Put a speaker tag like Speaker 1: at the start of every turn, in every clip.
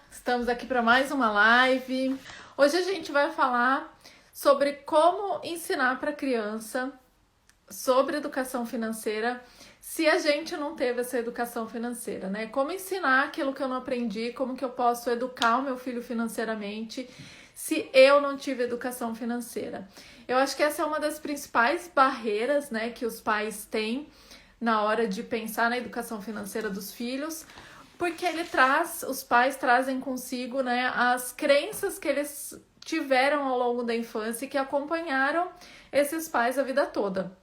Speaker 1: Estamos aqui para mais uma live. Hoje a gente vai falar sobre como ensinar para a criança sobre educação financeira se a gente não teve essa educação financeira, né? Como ensinar aquilo que eu não aprendi, como que eu posso educar o meu filho financeiramente se eu não tive educação financeira. Eu acho que essa é uma das principais barreiras, né, que os pais têm na hora de pensar na educação financeira dos filhos, porque os pais trazem consigo, né, as crenças que eles tiveram ao longo da infância e que acompanharam esses pais a vida toda.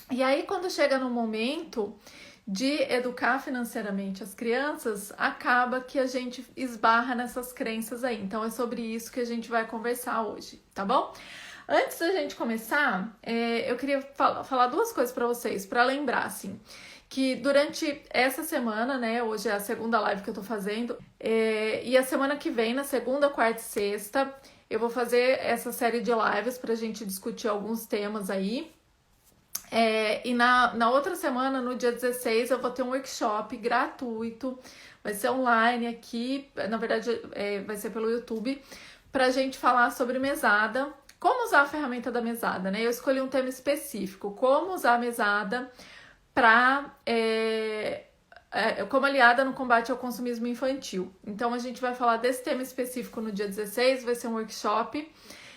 Speaker 1: E aí, quando chega no momento de educar financeiramente as crianças, acaba que a gente esbarra nessas crenças aí. Então, é sobre isso que a gente vai conversar hoje, tá bom? Antes da gente começar, eu queria falar duas coisas para vocês, para lembrar, assim, que durante essa semana, né, hoje é a segunda live que eu tô fazendo, e a semana que vem, na segunda, quarta e sexta, eu vou fazer essa série de lives pra gente discutir alguns temas aí. E na outra semana, no dia 16, eu vou ter um workshop gratuito, vai ser online aqui, na verdade vai ser pelo YouTube, pra gente falar sobre mesada, como usar a ferramenta da mesada, né? Eu escolhi um tema específico, como usar a mesada como aliada no combate ao consumismo infantil. Então, a gente vai falar desse tema específico no dia 16, vai ser um workshop.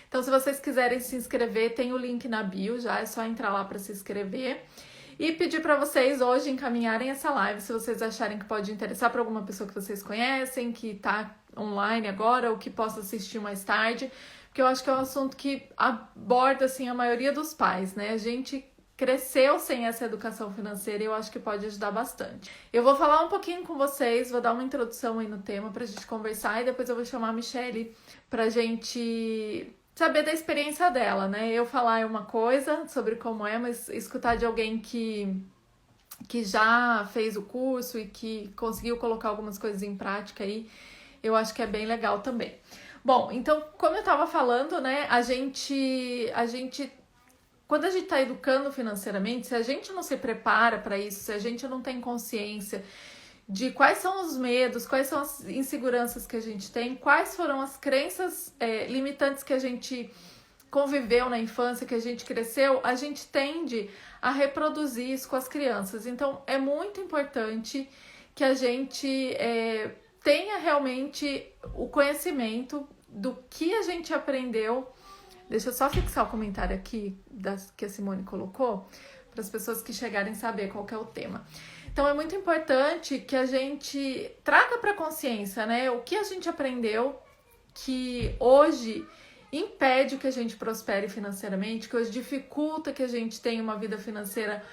Speaker 1: Então, se vocês quiserem se inscrever, tem o link na bio já, é só entrar lá para se inscrever. E pedir para vocês hoje encaminharem essa live, se vocês acharem que pode interessar para alguma pessoa que vocês conhecem, que está online agora ou que possa assistir mais tarde, porque eu acho que é um assunto que aborda, assim, a maioria dos pais, né? A gente cresceu sem essa educação financeira e eu acho que pode ajudar bastante. Eu vou falar um pouquinho com vocês, vou dar uma introdução aí no tema pra gente conversar e depois eu vou chamar a Michelle pra gente saber da experiência dela, né? Eu falar é uma coisa sobre como é, mas escutar de alguém que já fez o curso e que conseguiu colocar algumas coisas em prática aí, eu acho que é bem legal também. Bom, então, como eu tava falando, né, quando a gente está educando financeiramente, se a gente não se prepara para isso, se a gente não tem consciência de quais são os medos, quais são as inseguranças que a gente tem, quais foram as crenças limitantes que a gente conviveu na infância, que a gente cresceu, a gente tende a reproduzir isso com as crianças. Então, é muito importante que a gente tenha realmente o conhecimento do que a gente aprendeu. Deixa eu só fixar o comentário aqui que a Simone colocou, para as pessoas que chegarem saber qual que é o tema. Então, é muito importante que a gente traga para a consciência, né, o que a gente aprendeu que hoje impede que a gente prospere financeiramente, que hoje dificulta que a gente tenha uma vida financeira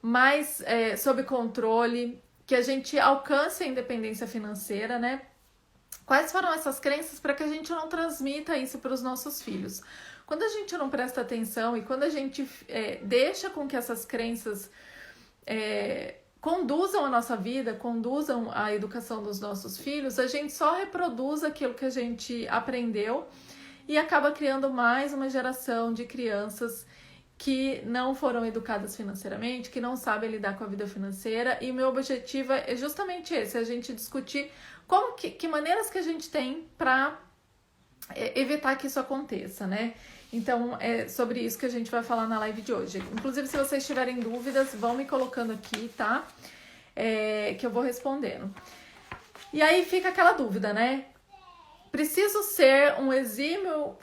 Speaker 1: mais sob controle, que a gente alcance a independência financeira, né? Quais foram essas crenças para que a gente não transmita isso para os nossos filhos? Quando a gente não presta atenção e quando a gente deixa com que essas crenças conduzam a nossa vida, conduzam a educação dos nossos filhos, a gente só reproduz aquilo que a gente aprendeu e acaba criando mais uma geração de crianças que não foram educadas financeiramente, que não sabem lidar com a vida financeira. E meu objetivo é justamente esse, a gente discutir que maneiras que a gente tem para evitar que isso aconteça, né? Então, é sobre isso que a gente vai falar na live de hoje. Inclusive, se vocês tiverem dúvidas, vão me colocando aqui, tá? Que eu vou respondendo. E aí fica aquela dúvida, né? Preciso ser um exímio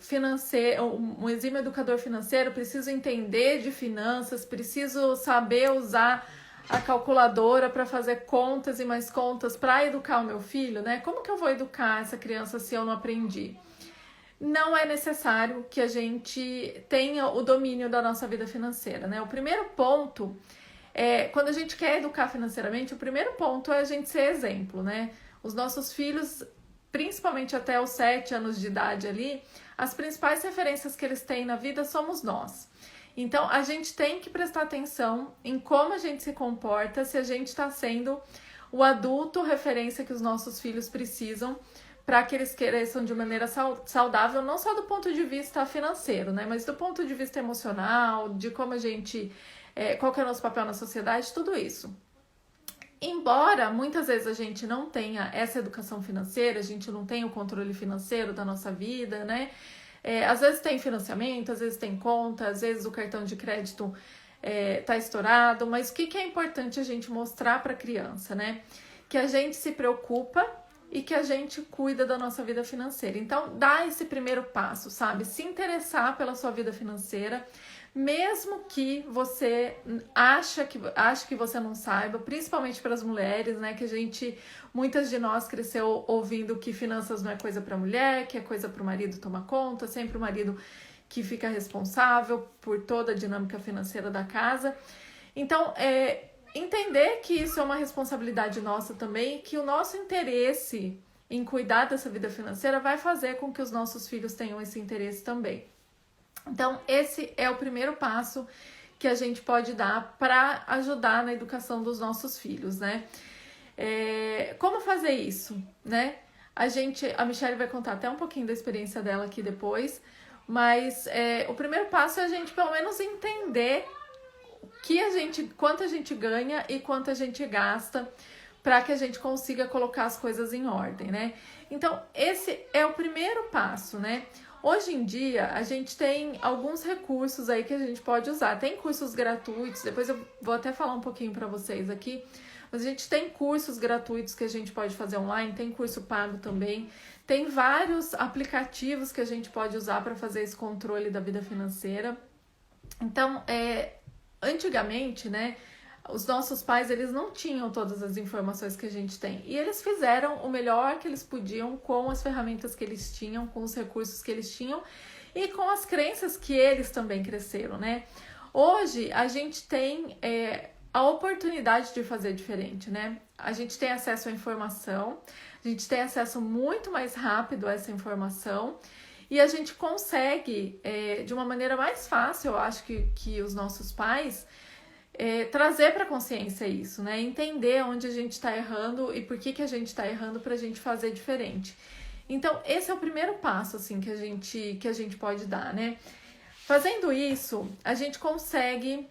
Speaker 1: educador financeiro, preciso entender de finanças, preciso saber usar a calculadora para fazer contas e mais contas para educar o meu filho, né? Como que eu vou educar essa criança se eu não aprendi? Não é necessário que a gente tenha o domínio da nossa vida financeira, né? O primeiro ponto quando a gente quer educar financeiramente, o primeiro ponto é a gente ser exemplo, né? Os nossos filhos, principalmente até os 7 anos de idade ali, as principais referências que eles têm na vida somos nós. Então, a gente tem que prestar atenção em como a gente se comporta, se a gente está sendo o adulto referência que os nossos filhos precisam para que eles cresçam de maneira saudável, não só do ponto de vista financeiro, né, mas do ponto de vista emocional, de como a gente, qual que é o nosso papel na sociedade, tudo isso. Embora muitas vezes a gente não tenha essa educação financeira, a gente não tenha o controle financeiro da nossa vida, né? Às vezes tem financiamento, às vezes tem conta, às vezes o cartão de crédito tá estourado, mas o que é importante a gente mostrar para a criança, né? Que a gente se preocupa e que a gente cuida da nossa vida financeira. Então, dá esse primeiro passo, sabe? Se interessar pela sua vida financeira, mesmo que você ache que você não saiba, principalmente para as mulheres, né? Que muitas de nós cresceu ouvindo que finanças não é coisa para mulher, que é coisa para o marido tomar conta, sempre o marido que fica responsável por toda a dinâmica financeira da casa. Então, entender que isso é uma responsabilidade nossa também, que o nosso interesse em cuidar dessa vida financeira vai fazer com que os nossos filhos tenham esse interesse também. Então, esse é o primeiro passo que a gente pode dar para ajudar na educação dos nossos filhos, né? Como fazer isso, né? A Michelle vai contar até um pouquinho da experiência dela aqui depois, mas o primeiro passo é a gente pelo menos entender quanto a gente ganha e quanto a gente gasta para que a gente consiga colocar as coisas em ordem, né? Então, esse é o primeiro passo, né? Hoje em dia, a gente tem alguns recursos aí que a gente pode usar. Tem cursos gratuitos, depois eu vou até falar um pouquinho para vocês aqui, mas a gente tem cursos gratuitos que a gente pode fazer online, tem curso pago também, tem vários aplicativos que a gente pode usar para fazer esse controle da vida financeira. Então, antigamente, né, os nossos pais, eles não tinham todas as informações que a gente tem. E eles fizeram o melhor que eles podiam com as ferramentas que eles tinham, com os recursos que eles tinham e com as crenças que eles também cresceram, né? Hoje, a gente tem a oportunidade de fazer diferente, né? A gente tem acesso à informação, a gente tem acesso muito mais rápido a essa informação e a gente consegue, de uma maneira mais fácil, eu acho que os nossos pais, trazer para a consciência isso, né? Entender onde a gente está errando e por que a gente está errando para a gente fazer diferente. Então, esse é o primeiro passo, assim, que a gente pode dar, né? Fazendo isso, a gente consegue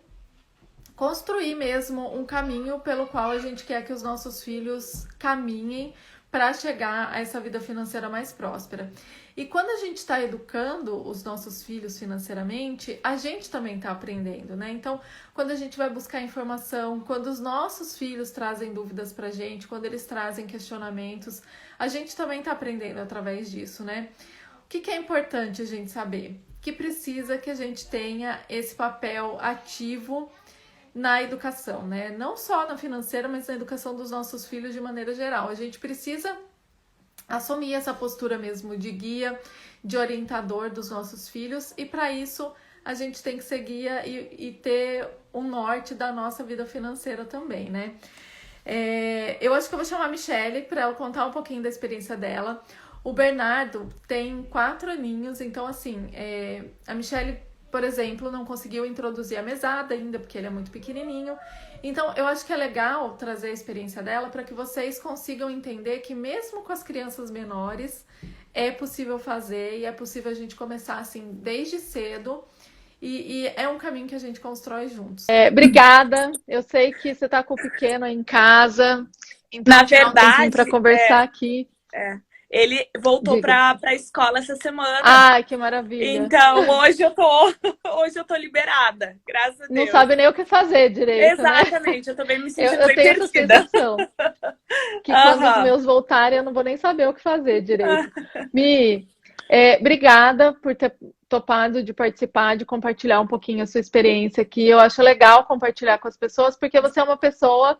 Speaker 1: construir mesmo um caminho pelo qual a gente quer que os nossos filhos caminhem para chegar a essa vida financeira mais próspera. E quando a gente está educando os nossos filhos financeiramente, a gente também está aprendendo, né? Então, quando a gente vai buscar informação, quando os nossos filhos trazem dúvidas pra gente, quando eles trazem questionamentos, a gente também está aprendendo através disso, né? O que é importante a gente saber? Que precisa que a gente tenha esse papel ativo na educação, né? Não só na financeira, mas na educação dos nossos filhos de maneira geral. A gente precisa assumir essa postura mesmo de guia, de orientador dos nossos filhos, e para isso a gente tem que ser guia e ter um norte da nossa vida financeira também, né? Eu acho que eu vou chamar a Michelle para ela contar um pouquinho da experiência dela. O Bernardo tem 4 aninhos, então assim, a Michelle, por exemplo, não conseguiu introduzir a mesada ainda, porque ele é muito pequenininho. Então, eu acho que é legal trazer a experiência dela para que vocês consigam entender que mesmo com as crianças menores, é possível fazer e é possível a gente começar assim desde cedo e é um caminho que a gente constrói juntos. Obrigada. Eu sei que você está com o pequeno aí em casa, então
Speaker 2: na verdade,
Speaker 1: para conversar aqui.
Speaker 2: Ele voltou para a escola essa semana.
Speaker 1: Ai, que maravilha.
Speaker 2: Então, hoje eu tô liberada, graças a Deus.
Speaker 1: Não sabe nem o que fazer direito,
Speaker 2: exatamente, né? Eu também me sentindo
Speaker 1: eu tenho essa sensação. Que quando os meus voltarem, eu não vou nem saber o que fazer direito. Mi, obrigada por ter topado de participar, de compartilhar um pouquinho a sua experiência aqui. Eu acho legal compartilhar com as pessoas, porque você é uma pessoa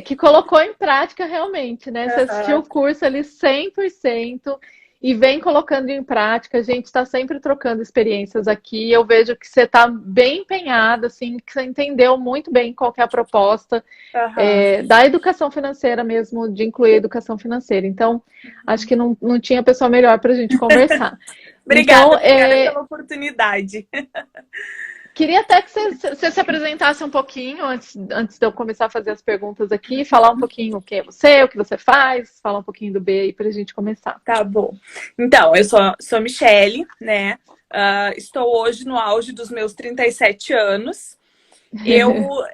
Speaker 1: que colocou em prática realmente, né? Você assistiu o curso ali 100% e vem colocando em prática. A gente está sempre trocando experiências aqui. Eu vejo que você está bem empenhada, assim, que você entendeu muito bem qual que é a proposta da educação financeira mesmo, de incluir a educação financeira. Então, acho que não tinha pessoa melhor para a gente conversar.
Speaker 2: Obrigada, obrigada pela oportunidade.
Speaker 1: Queria até que você se apresentasse um pouquinho antes de eu começar a fazer as perguntas aqui, falar um pouquinho quem é você, o que você faz, falar um pouquinho do B aí pra gente começar.
Speaker 2: Tá bom. Então, eu sou Michelle, né? Estou hoje no auge dos meus 37 anos.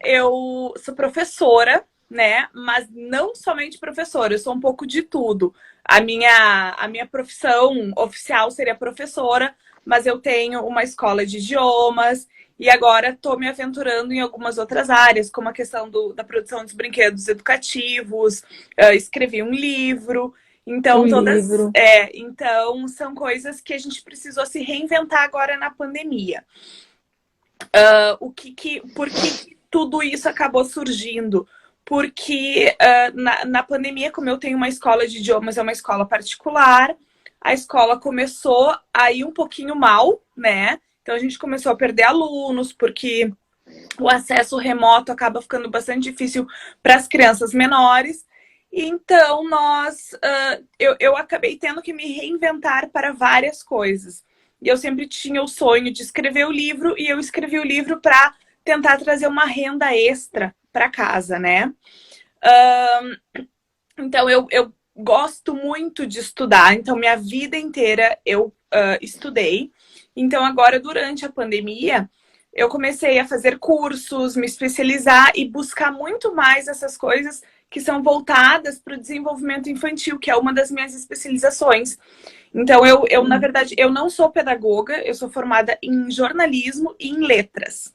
Speaker 2: Eu sou professora, né? Mas não somente professora, eu sou um pouco de tudo. A minha profissão oficial seria professora, mas eu tenho uma escola de idiomas e agora estou me aventurando em algumas outras áreas, como a questão da produção dos brinquedos educativos, escrevi um livro. Então,
Speaker 1: livro.
Speaker 2: então, são coisas que a gente precisou se reinventar agora na pandemia. Por que tudo isso acabou surgindo? Porque na pandemia, como eu tenho uma escola de idiomas, é uma escola particular, a escola começou a ir um pouquinho mal, né? Então a gente começou a perder alunos, porque o acesso remoto acaba ficando bastante difícil para as crianças menores. Então eu acabei tendo que me reinventar para várias coisas. E eu sempre tinha o sonho de escrever o livro, e eu escrevi o livro para tentar trazer uma renda extra para casa, né? Então, eu gosto muito de estudar. Então, minha vida inteira eu estudei. Então, agora, durante a pandemia, eu comecei a fazer cursos, me especializar e buscar muito mais essas coisas que são voltadas para o desenvolvimento infantil, que é uma das minhas especializações. Então, na verdade, eu não sou pedagoga, eu sou formada em jornalismo e em letras.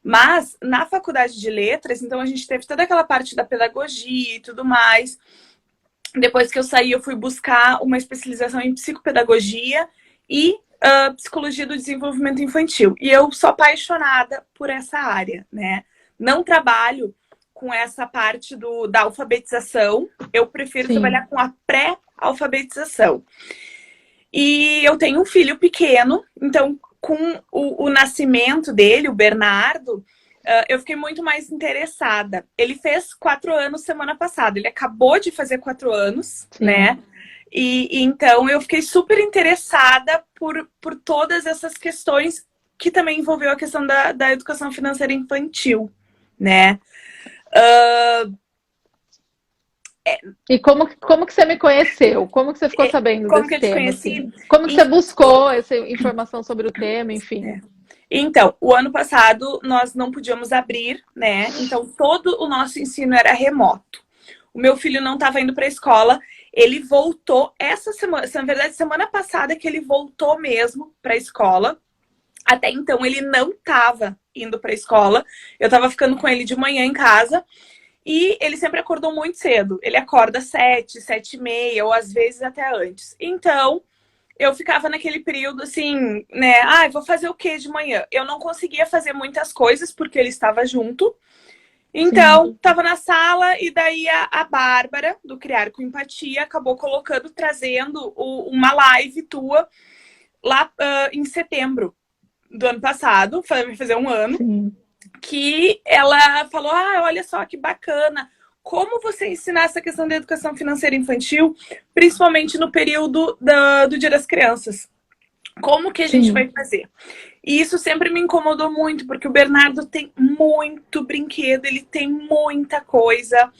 Speaker 2: Mas, na faculdade de letras, então a gente teve toda aquela parte da pedagogia e tudo mais. Depois que eu saí, eu fui buscar uma especialização em psicopedagogia e psicologia do desenvolvimento infantil. E eu sou apaixonada por essa área, né? Não trabalho com essa parte da alfabetização. Eu prefiro trabalhar com a pré-alfabetização. E eu tenho um filho pequeno, então com o nascimento dele, o Bernardo, eu fiquei muito mais interessada. Ele fez 4 anos semana passada, ele acabou de fazer 4 anos, né? E então eu fiquei super interessada por todas essas questões que também envolveu a questão da educação financeira infantil, né?
Speaker 1: E como que você me conheceu? Como que você ficou sabendo
Speaker 2: como
Speaker 1: desse
Speaker 2: que eu te
Speaker 1: tema?
Speaker 2: conheci?
Speaker 1: Assim? Como que você buscou essa informação sobre o tema, enfim?
Speaker 2: Então, o ano passado nós não podíamos abrir, né? Então, todo o nosso ensino era remoto. O meu filho não estava indo para a escola, ele voltou essa semana, na verdade, semana passada que ele voltou mesmo para a escola. Até então, ele não estava indo para a escola. Eu estava ficando com ele de manhã em casa. E ele sempre acordou muito cedo. Ele acorda 7, 7h30, ou às vezes até antes. Então, eu ficava naquele período assim, né? Vou fazer o que de manhã? Eu não conseguia fazer muitas coisas porque ele estava junto. Então, estava na sala e daí a Bárbara, do Criar com Empatia, acabou trazendo uma live tua lá em setembro do ano passado, vai fazer um ano.
Speaker 1: Sim.
Speaker 2: Que ela falou, olha só que bacana, como você ensinar essa questão da educação financeira infantil, principalmente no período do Dia das Crianças. Como que a gente vai fazer? E isso sempre me incomodou muito, porque o Bernardo tem muito brinquedo, ele tem muita coisa.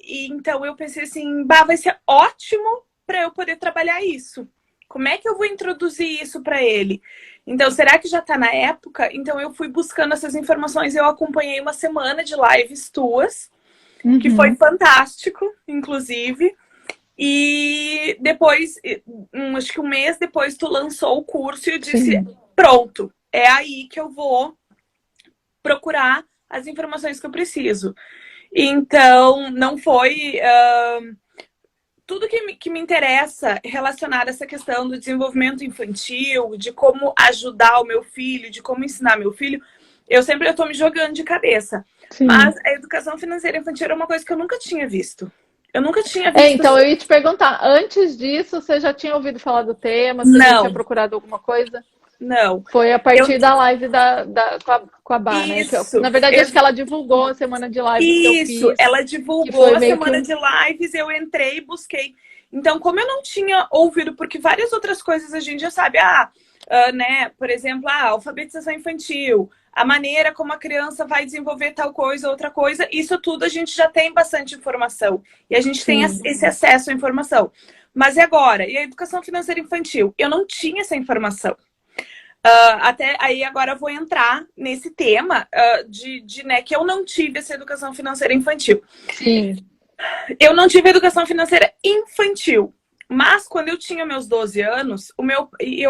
Speaker 2: E então eu pensei assim, vai ser ótimo para eu poder trabalhar isso. Como é que eu vou introduzir isso para ele? Então, será que já está na época? Então, eu fui buscando essas informações. Eu acompanhei uma semana de lives tuas, que foi fantástico, inclusive. E depois, acho que um mês depois, tu lançou o curso e eu disse, pronto, é aí que eu vou procurar as informações que eu preciso. Então, não foi... tudo que me interessa relacionado a essa questão do desenvolvimento infantil, de como ajudar o meu filho, de como ensinar meu filho, eu estou me jogando de cabeça. Mas a educação financeira infantil era uma coisa que eu nunca tinha visto. Eu nunca tinha visto.
Speaker 1: Então, eu ia te perguntar, antes disso, você já tinha ouvido falar do tema? Você já tinha procurado alguma coisa?
Speaker 2: Não.
Speaker 1: Foi a partir da live com a Bá, né? Na verdade, acho que ela divulgou a semana de lives que eu fiz.
Speaker 2: Isso, ela divulgou a semana de lives, eu entrei e busquei. Então, como eu não tinha ouvido, porque várias outras coisas a gente já sabe, né? Por exemplo, alfabetização infantil, a maneira como a criança vai desenvolver tal coisa, outra coisa, isso tudo a gente já tem bastante informação. E a gente tem esse acesso à informação. Mas e agora? E a educação financeira infantil? Eu não tinha essa informação. Até aí agora eu vou entrar nesse tema né, que eu não tive essa educação financeira infantil.
Speaker 1: Sim.
Speaker 2: Eu não tive educação financeira infantil. Mas quando eu tinha meus 12 anos,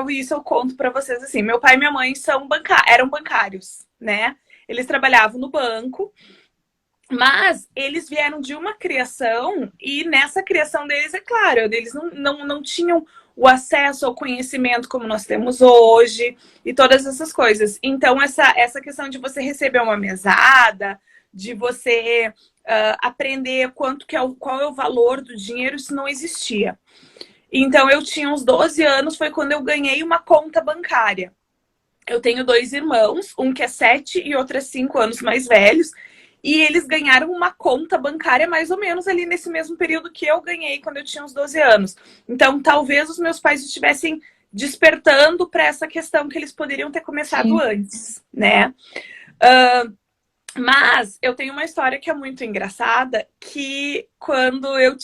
Speaker 2: isso eu conto para vocês assim, meu pai e minha mãe eram bancários, né? Eles trabalhavam no banco, mas eles vieram de uma criação e nessa criação deles, é claro, eles não tinham o acesso ao conhecimento como nós temos hoje e todas essas coisas. Então, essa questão de você receber uma mesada, de você aprender qual é o valor do dinheiro, isso não existia. Então, eu tinha uns 12 anos, foi quando eu ganhei uma conta bancária. Eu tenho 2 irmãos, um que é 7 e outro é 5 anos mais velhos. E eles ganharam uma conta bancária mais ou menos ali nesse mesmo período que eu ganhei quando eu tinha uns 12 anos. Então, talvez os meus pais estivessem despertando para essa questão que eles poderiam ter começado Sim. antes, né? Mas eu tenho uma história que é muito engraçada, que quando eu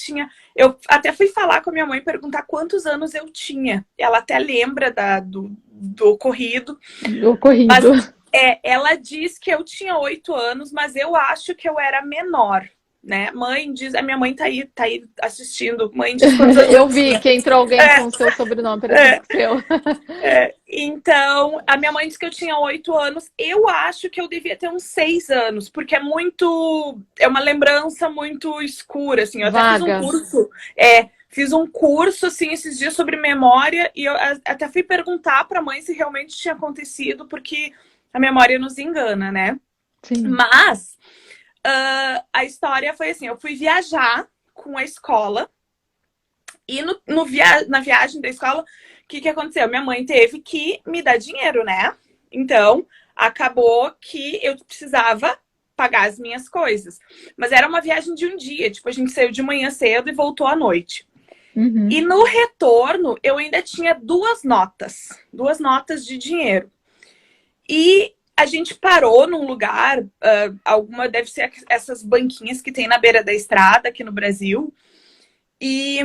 Speaker 2: até fui falar com a minha mãe, perguntar quantos anos eu tinha. Ela até lembra do ocorrido.
Speaker 1: Do ocorrido.
Speaker 2: Mas, ela diz que eu tinha 8 anos, mas eu acho que eu era menor, né? A minha mãe tá aí assistindo. Mãe diz quantos anos
Speaker 1: eu vi que entrou alguém com o seu sobrenome, parece que seu.
Speaker 2: Então, a minha mãe disse que eu tinha 8 anos. Eu acho que eu devia ter uns 6 anos, porque é uma lembrança muito escura, assim. Eu até fiz um curso, assim, esses dias sobre memória, e eu até fui perguntar pra mãe se realmente tinha acontecido, porque a memória nos engana, né?
Speaker 1: Sim.
Speaker 2: Mas a história foi assim, eu fui viajar com a escola e na viagem da escola, o que aconteceu? Minha mãe teve que me dar dinheiro, né? Então, acabou que eu precisava pagar as minhas coisas. Mas era uma viagem de um dia, tipo, a gente saiu de manhã cedo e voltou à noite.
Speaker 1: Uhum.
Speaker 2: E no retorno, eu ainda tinha 2 notas de dinheiro. E a gente parou num lugar, deve ser essas banquinhas que tem na beira da estrada aqui no Brasil. E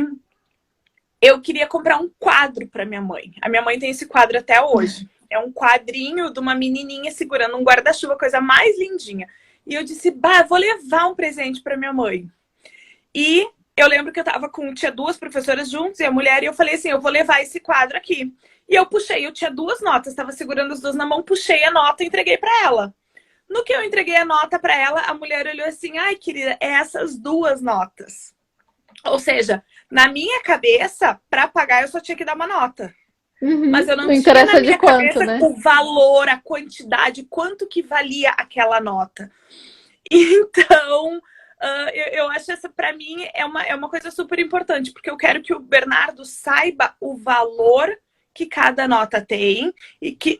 Speaker 2: eu queria comprar um quadro para minha mãe. A minha mãe tem esse quadro até hoje. É um quadrinho de uma menininha segurando um guarda-chuva, coisa mais lindinha. E eu disse, vou levar um presente para minha mãe. E eu lembro que tinha 2 professoras juntos e a mulher, e eu falei assim, eu vou levar esse quadro aqui. E eu tinha 2 notas, estava segurando as 2 na mão, puxei a nota e entreguei para ela. No que eu entreguei a nota para ela, a mulher olhou assim, ai, querida, é essas 2 notas. Ou seja, na minha cabeça, para pagar, eu só tinha que dar uma nota.
Speaker 1: Uhum.
Speaker 2: Mas eu não
Speaker 1: tinha
Speaker 2: na minha
Speaker 1: de quanto,
Speaker 2: cabeça
Speaker 1: né?
Speaker 2: o valor, a quantidade, quanto que valia aquela nota. Então, eu acho essa, para mim, é uma coisa super importante, porque eu quero que o Bernardo saiba o valor que cada nota tem e que...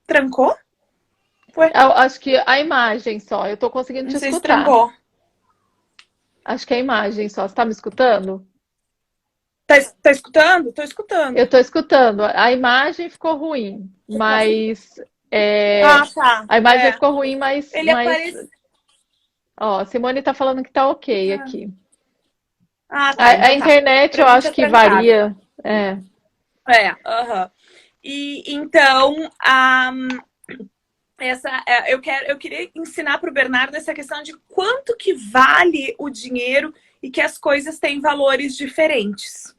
Speaker 2: Trancou?
Speaker 1: Ué? Eu acho que a imagem só, eu tô conseguindo te escutar.
Speaker 2: Se trancou.
Speaker 1: Acho que é a imagem só, você tá me escutando?
Speaker 2: Tá escutando? Tô escutando.
Speaker 1: Eu tô escutando, a imagem ficou ruim, mas...
Speaker 2: tá.
Speaker 1: A imagem ficou ruim, mas...
Speaker 2: Aparece...
Speaker 1: Ó, Simone tá falando que tá ok aqui.
Speaker 2: Tá.
Speaker 1: A internet eu acho que varia.
Speaker 2: E então, eu queria ensinar para o Bernardo essa questão de quanto que vale o dinheiro e que as coisas têm valores diferentes.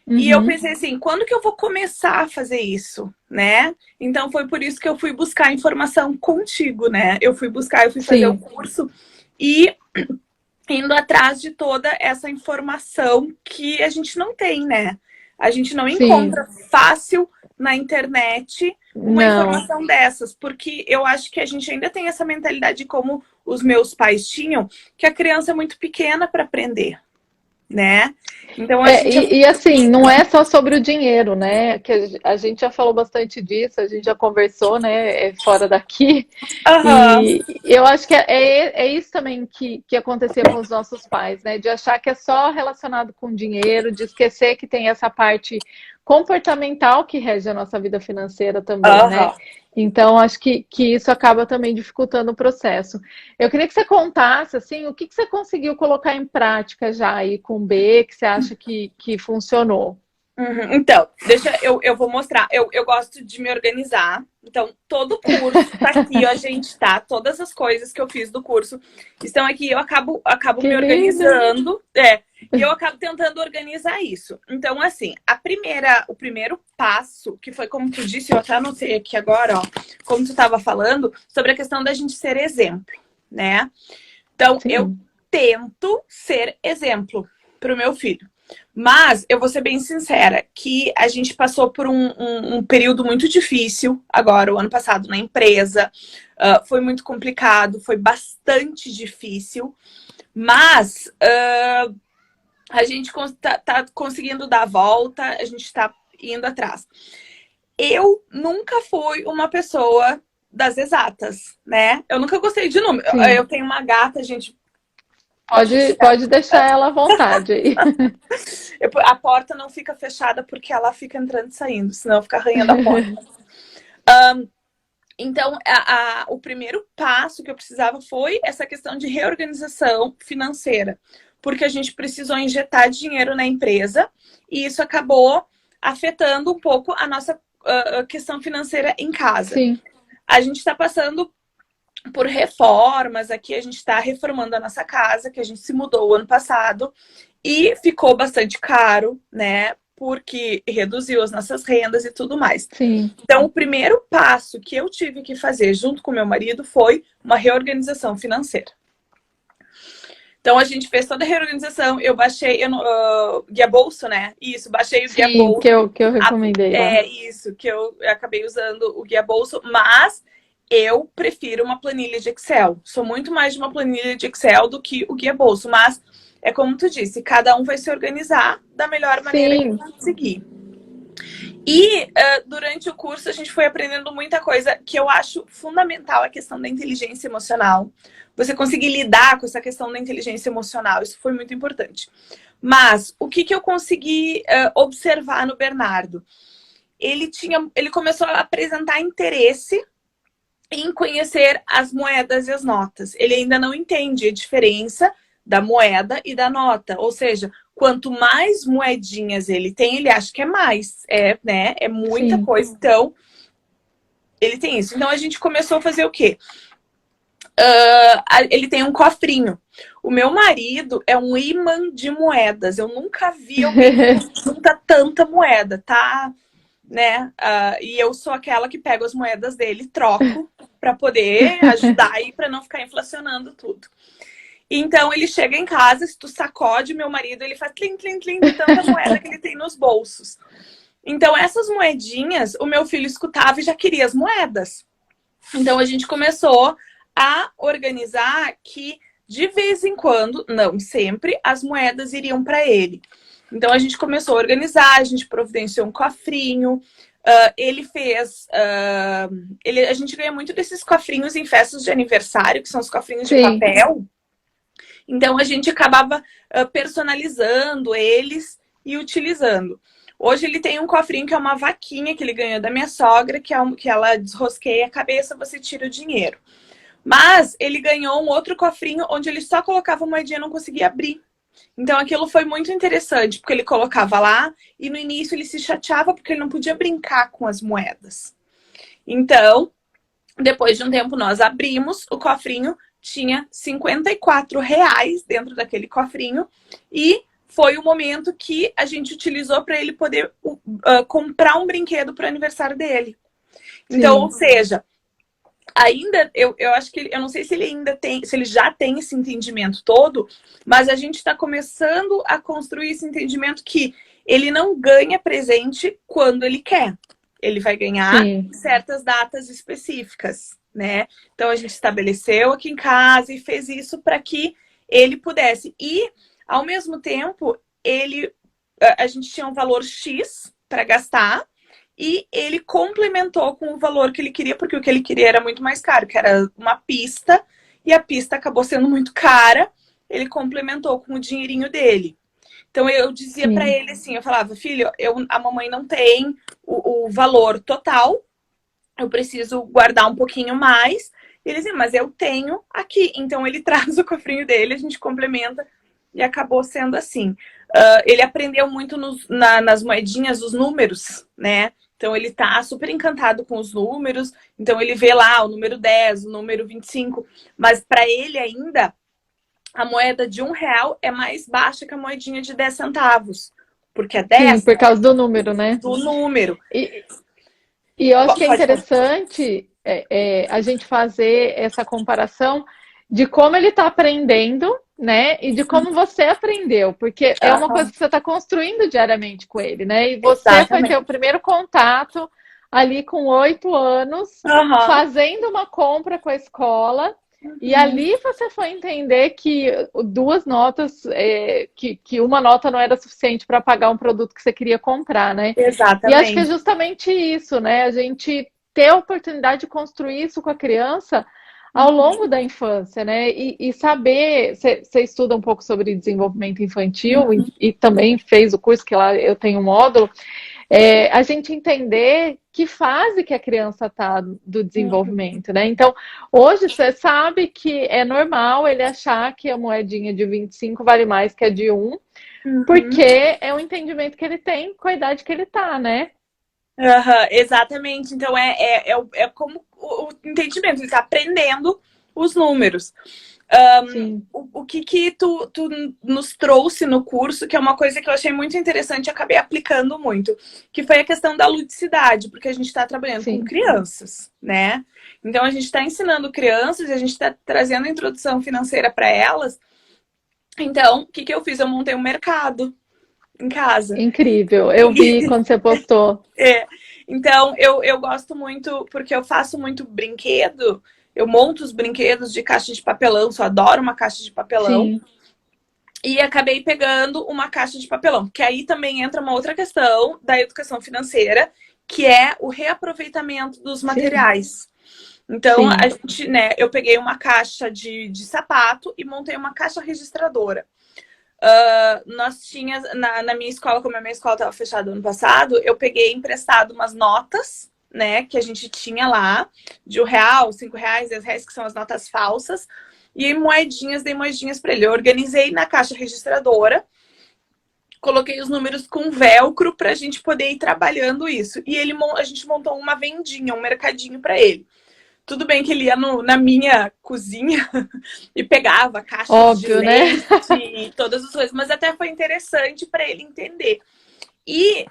Speaker 2: Uhum. E eu pensei assim, quando que eu vou começar a fazer isso, né? Então foi por isso que eu fui buscar informação contigo, né? Eu fui fazer o curso e indo atrás de toda essa informação que a gente não tem, né? A gente não encontra fácil na internet uma informação dessas, porque eu acho que a gente ainda tem essa mentalidade como os meus pais tinham, que a criança é muito pequena para aprender, né? Então,
Speaker 1: e assim, não é só sobre o dinheiro, né? Que a gente já falou bastante disso, a gente já conversou, né? Fora daqui.
Speaker 2: Uhum.
Speaker 1: E eu acho que é isso também que acontecia com os nossos pais, né? De achar que é só relacionado com dinheiro, de esquecer que tem essa parte comportamental que rege a nossa vida financeira também, né? Então, acho que isso acaba também dificultando o processo. Eu queria que você contasse, assim, o que você conseguiu colocar em prática já aí com o B, que você acha que funcionou?
Speaker 2: Uhum. Então, eu vou mostrar. Eu gosto de me organizar. Então, todo o curso tá aqui, ó, gente, tá? Todas as coisas que eu fiz do curso estão aqui. Eu acabo
Speaker 1: Que
Speaker 2: me
Speaker 1: lindo!
Speaker 2: organizando. E eu acabo tentando organizar isso. Então, assim, o primeiro passo, que foi como tu disse, eu até anotei aqui agora, ó, como tu estava falando, sobre a questão da gente ser exemplo, né? Então, eu
Speaker 1: Sim,
Speaker 2: tento ser exemplo pro meu filho. Mas eu vou ser bem sincera, que a gente passou por um período muito difícil agora, o ano passado, na empresa. Foi muito complicado, foi bastante difícil, mas a gente tá conseguindo dar a volta, a gente está indo atrás. Eu nunca fui uma pessoa das exatas, né? Eu nunca gostei de número.
Speaker 1: sim.
Speaker 2: Eu tenho uma gata, gente, pode chegar.
Speaker 1: Pode deixar ela à vontade aí.
Speaker 2: A porta não fica fechada porque ela fica entrando e saindo, senão fica arranhando a porta. Então, o primeiro passo que eu precisava foi essa questão de reorganização financeira, porque a gente precisou injetar dinheiro na empresa e isso acabou afetando um pouco a nossa questão financeira em casa.
Speaker 1: Sim,
Speaker 2: A gente está passando por reformas aqui, a gente está reformando a nossa casa, que a gente se mudou o ano passado, e ficou bastante caro, né? Porque reduziu as nossas rendas e tudo mais.
Speaker 1: sim.
Speaker 2: Então, o primeiro passo que eu tive que fazer junto com meu marido foi uma reorganização financeira. Então, a gente fez toda a reorganização. Eu baixei, Guia Bolso, né? Isso, baixei o Guia
Speaker 1: Sim,
Speaker 2: Bolso.
Speaker 1: que eu recomendei lá.
Speaker 2: É isso, que eu acabei usando o Guia Bolso, mas eu prefiro uma planilha de Excel. Sou muito mais de uma planilha de Excel do que o Guia Bolso, mas é como tu disse, cada um vai se organizar da melhor maneira que
Speaker 1: Sim,
Speaker 2: conseguir. E durante o curso a gente foi aprendendo muita coisa que eu acho fundamental, a questão da inteligência emocional. Você conseguir lidar com essa questão da inteligência emocional, isso foi muito importante. Mas o que eu consegui observar no Bernardo? Ele começou a apresentar interesse em conhecer as moedas e as notas. Ele ainda não entende a diferença da moeda e da nota. Ou seja, quanto mais moedinhas ele tem, ele acha que é mais. Né? É muita
Speaker 1: sim.
Speaker 2: coisa. Então, ele tem isso. Então, a gente começou a fazer o quê? Ele tem um cofrinho. O meu marido é um imã de moedas. Eu nunca vi alguém que junta tanta moeda, tá? Né? E eu sou aquela que pego as moedas dele e troco para poder ajudar aí para não ficar inflacionando tudo. Então ele chega em casa, se tu sacode meu marido, ele faz tlim, tlim, tlim de tanta moeda que ele tem nos bolsos. Então essas moedinhas, o meu filho escutava e já queria as moedas. Então a gente começou a organizar que de vez em quando, não sempre, as moedas iriam para ele. Então a gente começou a organizar, a gente providenciou um cofrinho. Ele fez. A gente ganha muito desses cofrinhos em festas de aniversário, que são os cofrinhos de
Speaker 1: Sim,
Speaker 2: papel. Então a gente acabava personalizando eles e utilizando. Hoje ele tem um cofrinho que é uma vaquinha que ele ganhou da minha sogra, que ela desrosqueia a cabeça, você tira o dinheiro. Mas ele ganhou um outro cofrinho onde ele só colocava uma moedinha e não conseguia abrir. Então aquilo foi muito interessante, porque ele colocava lá e no início ele se chateava porque ele não podia brincar com as moedas. Então, depois de um tempo nós abrimos o cofrinho, tinha R$ 54 dentro daquele cofrinho e foi o momento que a gente utilizou para ele poder comprar um brinquedo para o aniversário dele. Então, ou
Speaker 1: sim.
Speaker 2: seja, ainda, eu acho que eu não sei se ele ainda tem, se ele já tem esse entendimento todo, mas a gente está começando a construir esse entendimento que ele não ganha presente quando ele quer. Ele vai ganhar
Speaker 1: Sim.
Speaker 2: em certas datas específicas, né? Então a gente estabeleceu aqui em casa e fez isso para que ele pudesse. E, ao mesmo tempo, a gente tinha um valor X para gastar. E ele complementou com o valor que ele queria, porque o que ele queria era muito mais caro, que era uma pista, e a pista acabou sendo muito cara. Ele complementou com o dinheirinho dele. Então eu dizia para
Speaker 1: Sim.
Speaker 2: ele assim, eu falava, filho, a mamãe não tem o valor total, eu preciso guardar um pouquinho mais. E ele dizia, mas eu tenho aqui. Então ele traz o cofrinho dele, a gente complementa e acabou sendo assim. Ele aprendeu muito nas moedinhas, os números, né? Então ele tá super encantado com os números, então ele vê lá o número 10, o número 25, mas para ele ainda a moeda de R$ 1 é mais baixa que a moedinha de 10 centavos, porque é
Speaker 1: Sim,
Speaker 2: 10
Speaker 1: por causa do número, né?
Speaker 2: do número.
Speaker 1: E, e eu acho que é
Speaker 2: Pode falar.
Speaker 1: interessante a gente fazer essa comparação de como ele está aprendendo, né? E de como você aprendeu, porque é uma coisa
Speaker 2: Aham,
Speaker 1: que você está construindo diariamente com ele, né? E você foi ter o
Speaker 2: exatamente.
Speaker 1: primeiro contato ali com 8 anos,
Speaker 2: Aham.
Speaker 1: fazendo uma compra com a escola. E
Speaker 2: Uhum.
Speaker 1: ali você foi entender que duas notas, que uma nota não era suficiente para pagar um produto que você queria comprar, né? E acho que é
Speaker 2: Exatamente.
Speaker 1: justamente isso, né? A gente ter a oportunidade de construir isso com a criança ao longo da infância, né? E saber, você estuda um pouco sobre desenvolvimento infantil e também fez o curso que lá eu tenho um módulo, a gente entender que fase que a criança está do desenvolvimento, né? Então, hoje você sabe que é normal ele achar que a moedinha de 25 vale mais que a de um,
Speaker 2: Uhum.
Speaker 1: porque é o entendimento que ele tem com a idade que ele tá, né?
Speaker 2: Aham, exatamente. Então é como o entendimento, ele está aprendendo os números.
Speaker 1: Sim,
Speaker 2: O que tu nos trouxe no curso, que é uma coisa que eu achei muito interessante e acabei aplicando muito, que foi a questão da ludicidade, porque a gente está trabalhando com
Speaker 1: sim.
Speaker 2: crianças, né? Então a gente está ensinando crianças e a gente está trazendo a introdução financeira para elas. Então, o que eu fiz? Eu montei um mercado em casa.
Speaker 1: Incrível. Eu vi quando você postou.
Speaker 2: É. Então, eu gosto muito, porque eu faço muito brinquedo, eu monto os brinquedos de caixa de papelão, só adoro uma caixa de papelão.
Speaker 1: Sim,
Speaker 2: E acabei pegando uma caixa de papelão, que aí também entra uma outra questão da educação financeira, que é o reaproveitamento dos
Speaker 1: sim,
Speaker 2: materiais. Então, a
Speaker 1: sim,
Speaker 2: gente, né, eu peguei uma caixa de sapato e montei uma caixa registradora. Nós tínhamos, na minha escola, como a minha escola estava fechada ano passado, eu peguei emprestado umas notas, né, que a gente tinha lá, de R$ 1, R$ 5, R$ 10, que são as notas falsas, e moedinhas, dei moedinhas para ele. Eu organizei na caixa registradora, coloquei os números com velcro para a gente poder ir trabalhando isso. E a gente montou uma vendinha, um mercadinho para ele. Tudo bem que ele ia na minha cozinha e pegava caixas de
Speaker 1: óbvio, né?
Speaker 2: leite e todas as coisas, mas até foi interessante para ele entender. E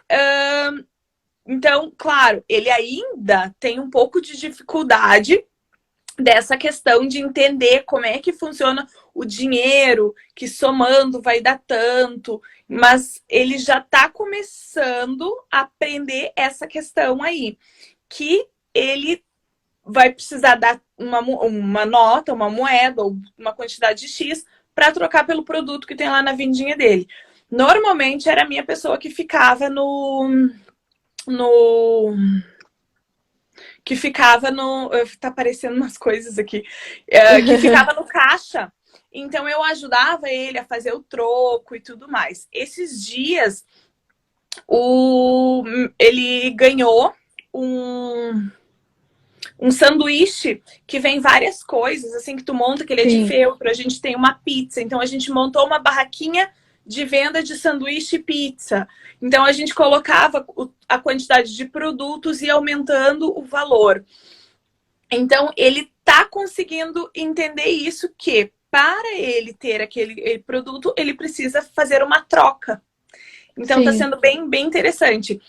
Speaker 2: então, claro, ele ainda tem um pouco de dificuldade dessa questão de entender como é que funciona o dinheiro, que somando vai dar tanto, mas ele já está começando a aprender essa questão aí, que ele vai precisar dar uma nota, uma moeda ou uma quantidade de X para trocar pelo produto que tem lá na vendinha dele. Normalmente era a minha pessoa que ficava no que ficava no. Tá aparecendo umas coisas aqui. Que ficava no caixa. Então eu ajudava ele a fazer o troco e tudo mais. Esses dias ele ganhou um sanduíche que vem várias coisas, assim, que tu monta, que ele é de
Speaker 1: Sim,
Speaker 2: feltro. A gente tem uma pizza, então a gente montou uma barraquinha de venda de sanduíche e pizza. Então a gente colocava a quantidade de produtos e aumentando o valor. Então ele tá conseguindo entender isso, que para ele ter aquele produto, ele precisa fazer uma troca. Então tá
Speaker 1: sim,
Speaker 2: sendo bem, bem interessante.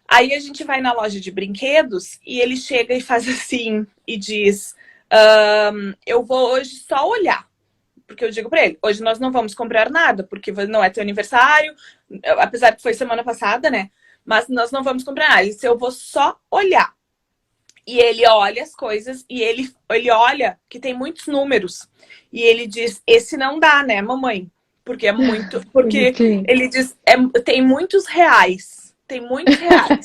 Speaker 2: Aí a gente vai na loja de brinquedos e ele chega e faz assim e diz: eu vou hoje só olhar. Porque eu digo para ele: hoje nós não vamos comprar nada, porque não é teu aniversário, apesar que foi semana passada, né? Mas nós não vamos comprar nada. Ele disse: eu vou só olhar. E ele olha as coisas e ele olha que tem muitos números. E ele diz: esse não dá, né, mamãe? Porque é muito. Porque
Speaker 1: sim.
Speaker 2: ele diz: tem muitos reais. Tem muitos reais.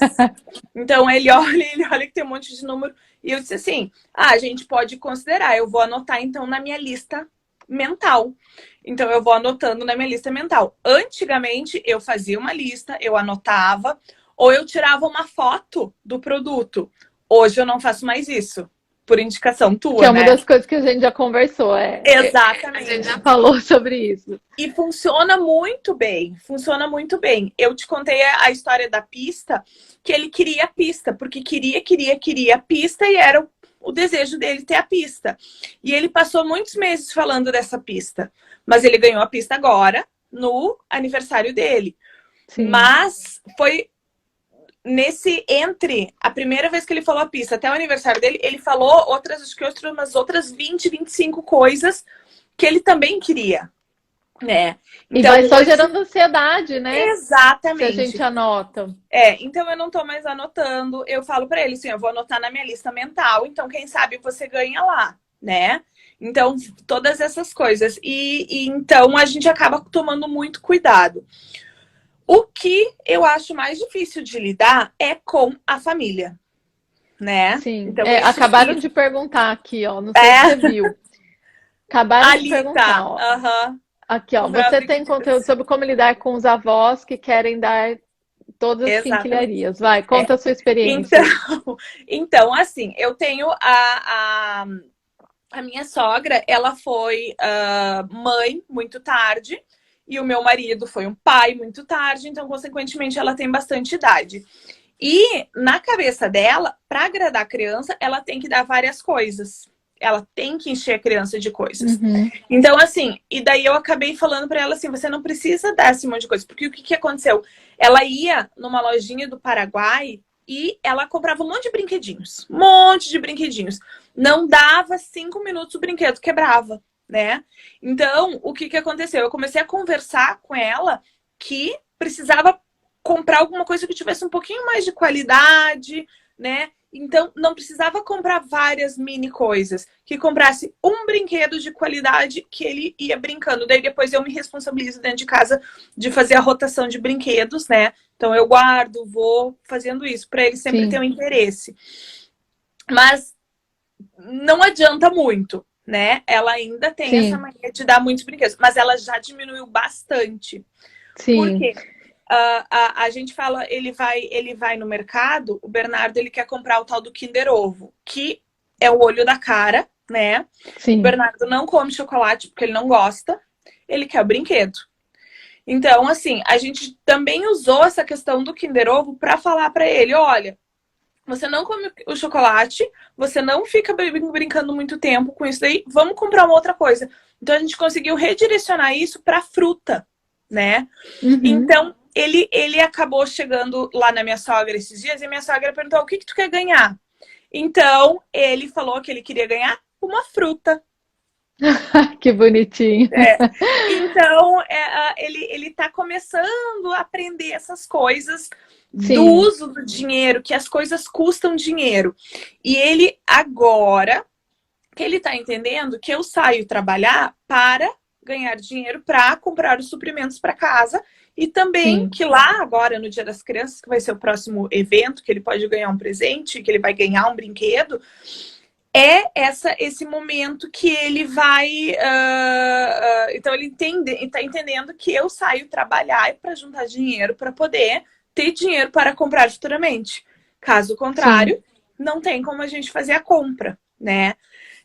Speaker 2: Então ele olha que tem um monte de número. E eu disse assim: a gente pode considerar, eu vou anotar então na minha lista mental. Então eu vou anotando na minha lista mental. Antigamente eu fazia uma lista, eu anotava, ou eu tirava uma foto do produto. Hoje eu não faço mais isso. por indicação
Speaker 1: Que
Speaker 2: tua,
Speaker 1: é uma
Speaker 2: né?
Speaker 1: das coisas que a gente já conversou, A gente
Speaker 2: Exatamente.
Speaker 1: já falou sobre isso.
Speaker 2: E funciona muito bem, funciona muito bem. Eu te contei a história da pista, que ele queria a pista, porque queria a pista e era o desejo dele ter a pista. E ele passou muitos meses falando dessa pista, mas ele ganhou a pista agora, no aniversário dele.
Speaker 1: Sim.
Speaker 2: Mas foi entre a primeira vez que ele falou a pista até o aniversário dele, ele falou umas outras 20, 25 coisas que ele também queria. Né?
Speaker 1: Então, e vai só gerando ansiedade, né?
Speaker 2: Exatamente.
Speaker 1: Se a gente anota.
Speaker 2: Então eu não tô mais anotando. Eu falo pra ele assim, eu vou anotar na minha lista mental, então quem sabe você ganha lá, né? Então, todas essas coisas. E então a gente acaba tomando muito cuidado. O que eu acho mais difícil de lidar é com a família, né?
Speaker 1: Sim.
Speaker 2: Então,
Speaker 1: acabaram de perguntar aqui, ó. Não sei se você viu. Acabaram de perguntar, ó. Aqui, ó. Você tem conteúdo sobre como lidar com os avós que querem dar todas as quinquilharias. Vai, conta a sua experiência.
Speaker 2: Então, assim, eu tenho a minha sogra, ela foi mãe muito tarde e o meu marido foi um pai muito tarde, então, consequentemente, ela tem bastante idade. E na cabeça dela, para agradar a criança, ela tem que dar várias coisas. Ela tem que encher a criança de coisas.
Speaker 1: Uhum.
Speaker 2: Então, assim, e daí eu acabei falando pra ela assim, você não precisa dar esse monte de coisa. Porque o que aconteceu? Ela ia numa lojinha do Paraguai e ela comprava um monte de brinquedinhos. Um monte de brinquedinhos. Não dava 5 minutos, o brinquedo quebrava, né? Então, o que aconteceu? Eu comecei a conversar com ela que precisava comprar alguma coisa que tivesse um pouquinho mais de qualidade, né? Então, não precisava comprar várias mini coisas. Que comprasse um brinquedo de qualidade que ele ia brincando. Daí, depois eu me responsabilizo dentro de casa de fazer a rotação de brinquedos, né? Então, eu guardo, vou fazendo isso. Para ele sempre ter um interesse. Mas não adianta muito, né? Ela ainda tem essa mania de dar muitos brinquedos. Mas ela já diminuiu bastante.
Speaker 1: Sim.
Speaker 2: Por quê? A gente fala, ele vai no mercado, o Bernardo ele quer comprar o tal do Kinder Ovo, que é o olho da cara, né?
Speaker 1: Sim.
Speaker 2: O Bernardo não come chocolate porque ele não gosta, ele quer o brinquedo. Então, assim, a gente também usou essa questão do Kinder Ovo para falar para ele, olha, você não come o chocolate, você não fica brincando muito tempo com isso daí, vamos comprar uma outra coisa. Então, a gente conseguiu redirecionar isso para fruta, né?
Speaker 1: Uhum.
Speaker 2: Então, ele acabou chegando lá na minha sogra esses dias e minha sogra perguntou, o que tu quer ganhar? Então, ele falou que ele queria ganhar uma fruta.
Speaker 1: Que bonitinho.
Speaker 2: Então, ele tá começando a aprender essas coisas do uso do dinheiro, que as coisas custam dinheiro. E ele agora, que ele tá entendendo que eu saio trabalhar para ganhar dinheiro para comprar os suprimentos para casa. E também que lá agora, no Dia das Crianças, que vai ser o próximo evento, que ele pode ganhar um presente, que ele vai ganhar um brinquedo, esse momento que ele vai... então ele está entendendo que eu saio trabalhar para juntar dinheiro para poder ter dinheiro para comprar futuramente. Caso contrário, não tem como a gente fazer a compra, né?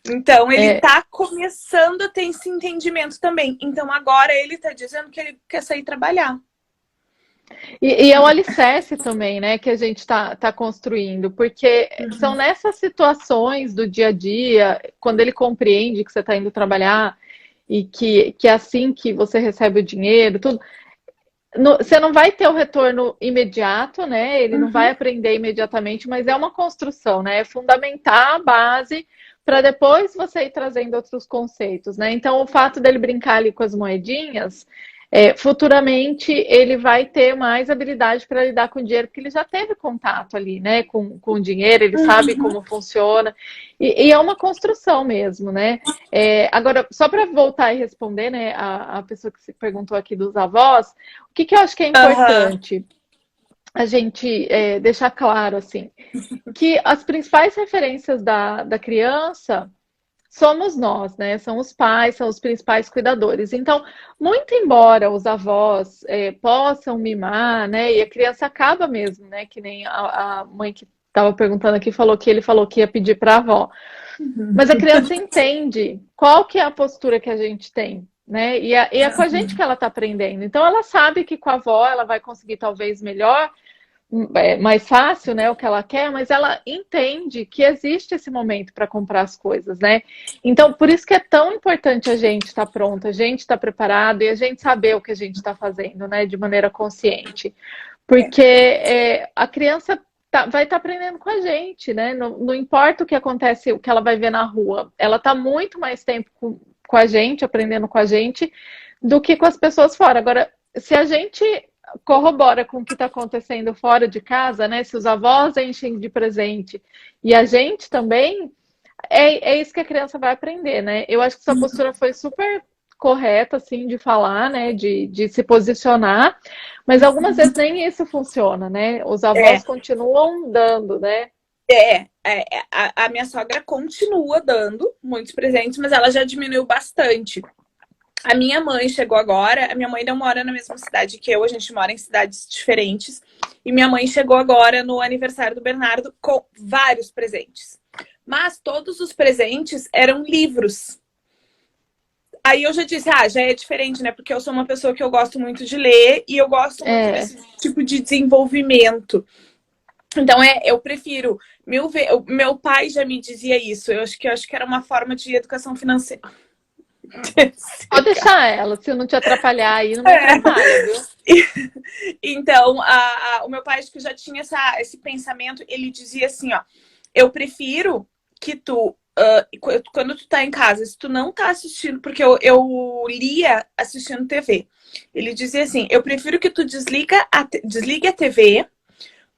Speaker 2: Então, ele está começando a ter esse entendimento também. Então, agora ele está dizendo que ele quer sair trabalhar.
Speaker 1: E é um alicerce também, né, que a gente tá construindo. Porque são nessas situações do dia a dia, quando ele compreende que você está indo trabalhar e que é assim que você recebe o dinheiro, tudo... Você não vai ter o retorno imediato, né? Ele não vai aprender imediatamente, mas é uma construção, né? É fundamentar a base para depois você ir trazendo outros conceitos, né? Então, o fato dele brincar ali com as moedinhas, futuramente ele vai ter mais habilidade para lidar com o dinheiro, porque ele já teve contato ali, né? Com o dinheiro, ele sabe como funciona. E é uma construção mesmo, né? Agora, só para voltar e responder, né? A pessoa que se perguntou aqui dos avós, o que eu acho que é importante a gente deixar claro, assim, que as principais referências da criança somos nós, né? São os pais, são os principais cuidadores. Então, muito embora os avós possam mimar, né? E a criança acaba mesmo, né? Que nem a mãe que estava perguntando aqui, ele falou que ia pedir para a avó. Mas a criança entende qual que é a postura que a gente tem, né? E é com a gente que ela está aprendendo. Então ela sabe que com a avó ela vai conseguir talvez melhor, mais fácil, né, o que ela quer, mas ela entende que existe esse momento para comprar as coisas, né? Então, por isso que é tão importante a gente estar pronta, a gente estar preparado e a gente saber o que a gente está fazendo, né, de maneira consciente. Porque a criança vai estar aprendendo com a gente, né? Não importa o que acontece, o que ela vai ver na rua, ela está muito mais tempo com a gente, aprendendo com a gente, do que com as pessoas fora. Agora, se a gente corrobora com o que está acontecendo fora de casa, né? Se os avós enchem de presente e a gente também, é isso que a criança vai aprender, né? Eu acho que essa postura foi super correta, assim, de falar, né? De se posicionar, mas algumas vezes nem isso funciona, né? Os avós continuam dando, né?
Speaker 2: A minha sogra continua dando muitos presentes, mas ela já diminuiu bastante. A minha mãe chegou agora, a minha mãe não mora na mesma cidade que eu, a gente mora em cidades diferentes. E minha mãe chegou agora no aniversário do Bernardo com vários presentes. Mas todos os presentes eram livros. Aí eu já disse, já é diferente, né? Porque eu sou uma pessoa que eu gosto muito de ler e eu gosto muito desse tipo de desenvolvimento. Então, eu prefiro meu pai já me dizia isso. Eu acho que era uma forma de educação financeira.
Speaker 1: Pode deixar ela, se eu não te atrapalhar aí, não me atrapalha, viu?
Speaker 2: Então, o meu pai acho que já tinha esse pensamento, ele dizia assim, ó, eu prefiro que tu, quando tu tá em casa, se tu não tá assistindo, porque eu lia assistindo TV, ele dizia assim, eu prefiro que tu desligue a TV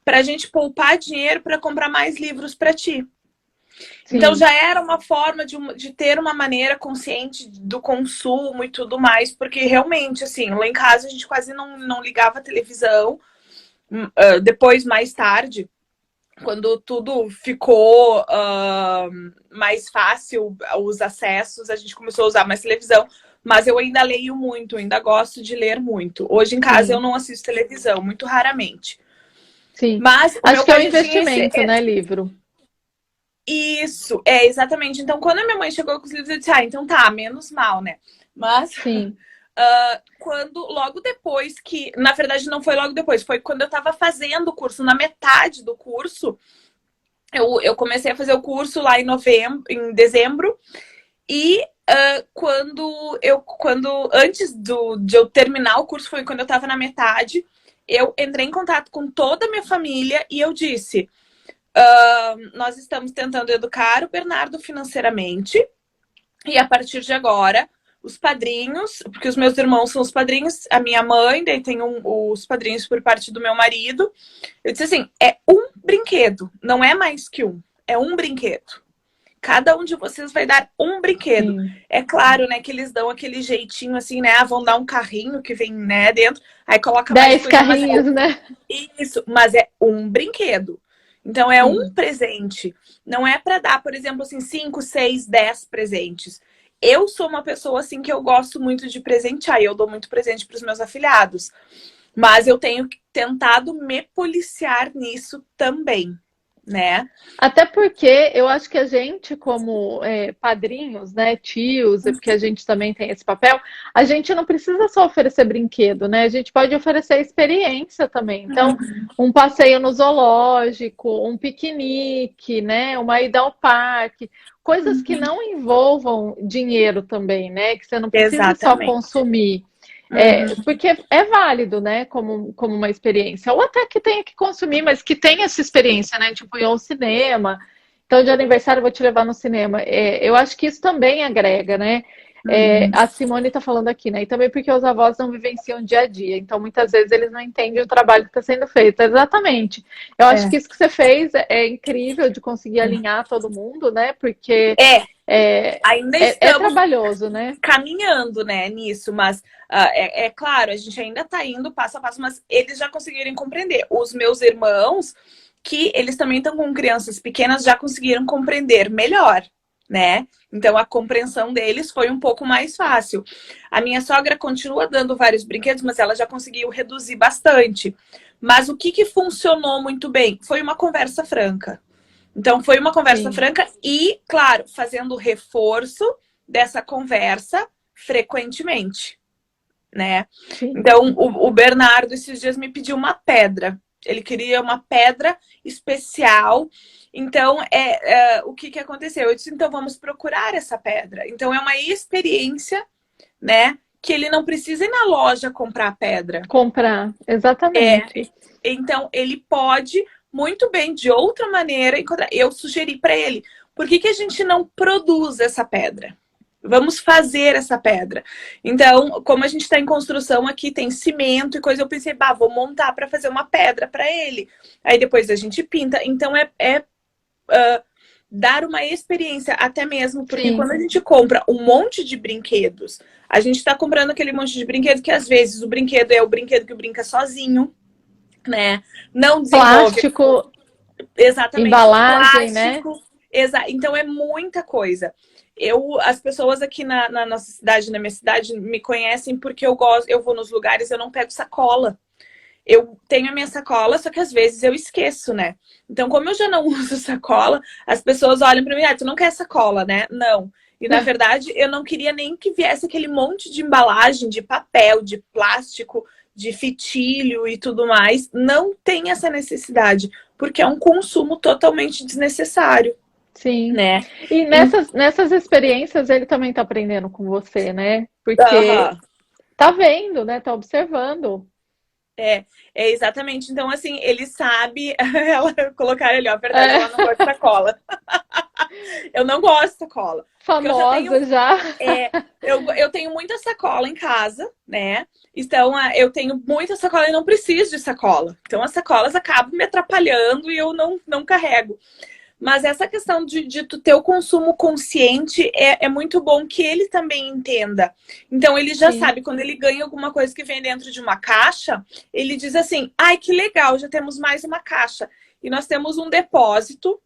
Speaker 2: pra gente poupar dinheiro pra comprar mais livros pra ti. Sim. Então já era uma forma de ter uma maneira consciente do consumo e tudo mais, porque realmente, assim, lá em casa a gente quase não ligava a televisão. Depois, mais tarde, quando tudo ficou mais fácil, os acessos, a gente começou a usar mais televisão. Mas eu ainda leio muito, ainda gosto de ler muito. Hoje em casa eu não assisto televisão, muito raramente.
Speaker 1: Sim,
Speaker 2: mas
Speaker 1: acho que é um investimento, né, livro?
Speaker 2: Isso, exatamente. Então, quando a minha mãe chegou com os livros, eu disse, então tá, menos mal, né? Mas,
Speaker 1: sim.
Speaker 2: Logo depois que... Na verdade, não foi logo depois, foi quando eu tava fazendo o curso, na metade do curso, eu comecei a fazer o curso lá em dezembro, e antes de eu terminar o curso, foi quando eu tava na metade, eu entrei em contato com toda a minha família e eu disse... nós estamos tentando educar o Bernardo financeiramente e a partir de agora os padrinhos, porque os meus irmãos são os padrinhos, a minha mãe, daí tem os padrinhos por parte do meu marido. Eu disse assim, é um brinquedo, não é mais que é um brinquedo. Cada um de vocês vai dar um brinquedo. Sim. É claro, né, que eles dão aquele jeitinho assim, né, vão dar um carrinho que vem, né, dentro, aí coloca
Speaker 1: 10 carrinhos, né?
Speaker 2: Isso, mas é um brinquedo. Então, é um presente. Não é para dar, por exemplo, assim, 5, 6, 10 presentes. Eu sou uma pessoa, assim, que eu gosto muito de presentear. E eu dou muito presente para os meus afilhados. Mas eu tenho tentado me policiar nisso também, né?
Speaker 1: Até porque eu acho que a gente, como padrinhos, né, tios, porque a gente também tem esse papel, a gente não precisa só oferecer brinquedo, né? A gente pode oferecer experiência também. Então, um passeio no zoológico, um piquenique, né? Uma ida ao parque, coisas que não envolvam dinheiro também, né? Que você não precisa só consumir. Porque é válido, né, como uma experiência. Ou até que tenha que consumir, mas que tenha essa experiência, né? Tipo, ir ao cinema. Então, de aniversário, eu vou te levar no cinema. Eu acho que isso também agrega, né? A Simone está falando aqui, né? E também porque os avós não vivenciam o dia a dia. Então, muitas vezes, eles não entendem o trabalho que está sendo feito. Exatamente. Eu acho que isso que você fez é incrível de conseguir alinhar todo mundo, né? Porque
Speaker 2: ainda
Speaker 1: é trabalhoso, né?
Speaker 2: Caminhando, né, nisso, mas é claro, a gente ainda está indo passo a passo, mas eles já conseguiram compreender. Os meus irmãos, que eles também estão com crianças pequenas, já conseguiram compreender melhor, né? Então a compreensão deles foi um pouco mais fácil. A minha sogra continua dando vários brinquedos, mas ela já conseguiu reduzir bastante. Mas o que funcionou muito bem? Foi uma conversa franca. Então, foi uma conversa
Speaker 1: Sim.
Speaker 2: franca e, claro, fazendo reforço dessa conversa frequentemente, né?
Speaker 1: Sim.
Speaker 2: Então, o Bernardo esses dias me pediu uma pedra. Ele queria uma pedra especial. Então, o que aconteceu? Eu disse, então vamos procurar essa pedra. Então, é uma experiência, né? Que ele não precisa ir na loja comprar a pedra.
Speaker 1: Comprar,
Speaker 2: É,
Speaker 1: exatamente.
Speaker 2: então, ele pode muito bem, de outra maneira, encontrar. Eu sugeri para ele, por que a gente não produz essa pedra? Vamos fazer essa pedra. Então, como a gente está em construção aqui, tem cimento e coisa, eu pensei, bah, vou montar para fazer uma pedra para ele. Aí depois a gente pinta. Então, dar uma experiência, até mesmo, porque
Speaker 1: Sim.
Speaker 2: quando a gente compra um monte de brinquedos, a gente está comprando aquele monte de brinquedo que às vezes o brinquedo é o brinquedo que brinca sozinho, né? Não desenvolve
Speaker 1: Plástico,
Speaker 2: exatamente o
Speaker 1: embalagem, né?
Speaker 2: plástico. Então é muita coisa. As pessoas aqui na nossa cidade, na minha cidade, me conhecem porque eu vou nos lugares, eu não pego sacola. Eu tenho a minha sacola, só que às vezes eu esqueço, né? Então, como eu já não uso sacola, as pessoas olham pra mim, tu não quer sacola, né? Não. E na verdade, eu não queria nem que viesse aquele monte de embalagem, de papel, de plástico, de fitilho e tudo mais. Não tem essa necessidade, porque é um consumo totalmente desnecessário,
Speaker 1: Sim.
Speaker 2: né?
Speaker 1: E nessas experiências ele também tá aprendendo com você, né? Porque
Speaker 2: Aham.
Speaker 1: tá vendo, né? Tá observando.
Speaker 2: É exatamente. Então, assim, ele sabe. Ela colocar ali, ó, a verdade, ela não
Speaker 1: É,
Speaker 2: gosta de sacola. Eu não gosto de sacola. Porque eu já tenho.
Speaker 1: famosa já.
Speaker 2: Eu tenho muita sacola em casa, né? Então, eu tenho muita sacola e não preciso de sacola. Então, as sacolas acabam me atrapalhando e eu não carrego. Mas essa questão de tu ter o consumo consciente é muito bom que ele também entenda. Então, ele já
Speaker 1: Sim.
Speaker 2: sabe, quando ele ganha alguma coisa que vem dentro de uma caixa, ele diz assim, ai, que legal, já temos mais uma caixa. E nós temos um depósito,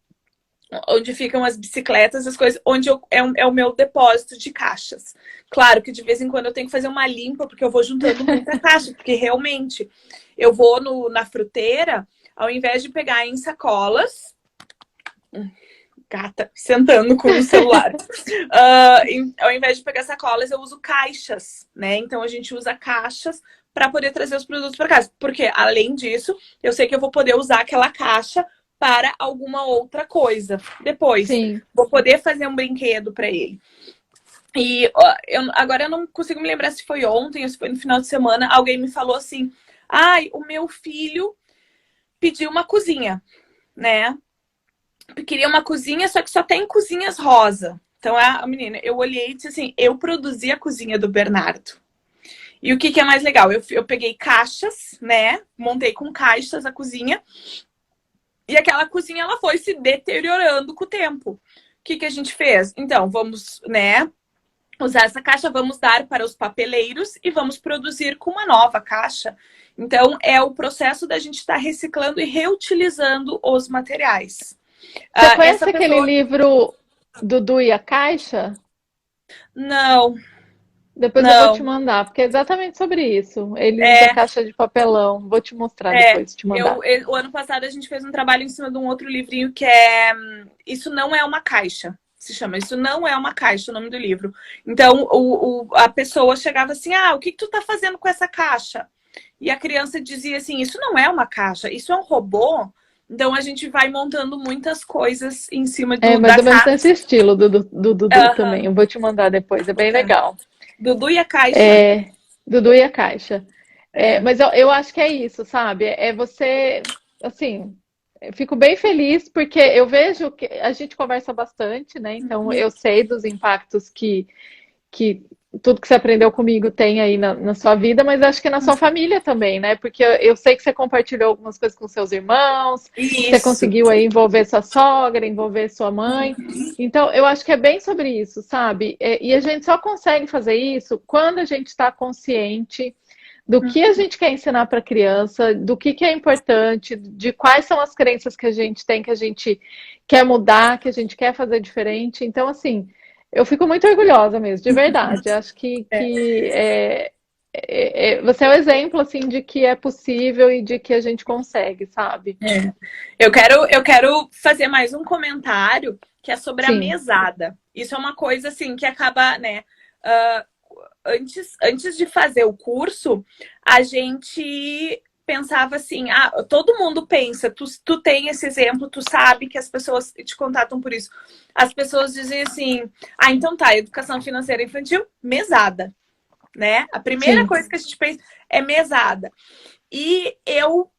Speaker 2: onde ficam as bicicletas, as coisas, onde é o meu depósito de caixas. Claro que de vez em quando eu tenho que fazer uma limpa, porque eu vou juntando muita caixa, porque realmente eu vou na fruteira, ao invés de pegar em sacolas, gata sentando com o celular. Ao invés de pegar sacolas, eu uso caixas, né? Então a gente usa caixas para poder trazer os produtos para casa. Porque, além disso, eu sei que eu vou poder usar aquela caixa para alguma outra coisa. Depois,
Speaker 1: Sim.
Speaker 2: vou poder fazer um brinquedo para ele. E agora eu não consigo me lembrar se foi ontem ou se foi no final de semana. Alguém me falou assim: ai, o meu filho pediu uma cozinha, né? Queria uma cozinha, só que só tem cozinhas rosa. Então a menina, eu olhei e disse assim: eu produzi a cozinha do Bernardo. E o que é mais legal? Eu peguei caixas, né? Montei com caixas a cozinha. E aquela cozinha ela foi se deteriorando com o tempo. O que a gente fez? Então, vamos, né? Usar essa caixa, vamos dar para os papeleiros e vamos produzir com uma nova caixa. Então, é o processo da gente estar reciclando e reutilizando os materiais.
Speaker 1: Você conhece
Speaker 2: Essa
Speaker 1: aquele
Speaker 2: pessoa.
Speaker 1: livro Dudu e a Caixa?
Speaker 2: Não,
Speaker 1: Depois eu vou te
Speaker 2: não.
Speaker 1: mandar, porque é exatamente sobre isso. Ele usa
Speaker 2: É,
Speaker 1: caixa de papelão. Vou te mostrar
Speaker 2: é.
Speaker 1: depois, te mandar.
Speaker 2: O ano passado a gente fez um trabalho em cima de um outro livrinho que Isso Não É Uma Caixa. Se chama Isso Não É Uma Caixa, o nome do livro. Então, a pessoa chegava assim, o que tu tá fazendo com essa caixa? E a criança dizia assim, isso não é uma caixa, isso é um robô. Então, a gente vai montando muitas coisas em cima
Speaker 1: É mais
Speaker 2: da
Speaker 1: ou menos nesse
Speaker 2: caixa.
Speaker 1: estilo do Dudu também.
Speaker 2: Uhum.
Speaker 1: Eu vou te mandar depois, é bem legal.
Speaker 2: Dudu e a Caixa.
Speaker 1: É, Dudu e a Caixa. É,
Speaker 2: É.
Speaker 1: mas eu acho que é isso, sabe? É você, assim, eu fico bem feliz porque eu vejo que a gente conversa bastante, né? Então eu sei dos impactos que tudo que você aprendeu comigo tem aí na sua vida, mas acho que na sua família também, né? Porque eu sei que você compartilhou algumas coisas com seus irmãos, você
Speaker 2: Isso.
Speaker 1: conseguiu aí envolver sua sogra, envolver sua mãe. Então, eu acho que é bem sobre isso, sabe? E a gente só consegue fazer isso quando a gente está consciente do que a gente quer ensinar para a criança, do que é importante, de quais são as crenças que a gente tem, que a gente quer mudar, que a gente quer fazer diferente. Então, assim, eu fico muito orgulhosa mesmo, de verdade. Acho
Speaker 2: É.
Speaker 1: você é o exemplo, assim, de que é possível e de que a gente consegue, sabe?
Speaker 2: É. Eu quero fazer mais um comentário que é sobre a
Speaker 1: Sim,
Speaker 2: mesada. Isso é uma coisa assim que acaba, né? ah, antes de fazer o curso, a gente pensava assim, todo mundo pensa, tu tem esse exemplo, tu sabe que as pessoas te contatam por isso. As pessoas dizem assim, então tá, educação financeira infantil, mesada, né? A primeira
Speaker 1: sim,
Speaker 2: coisa que a gente pensa é mesada. E eu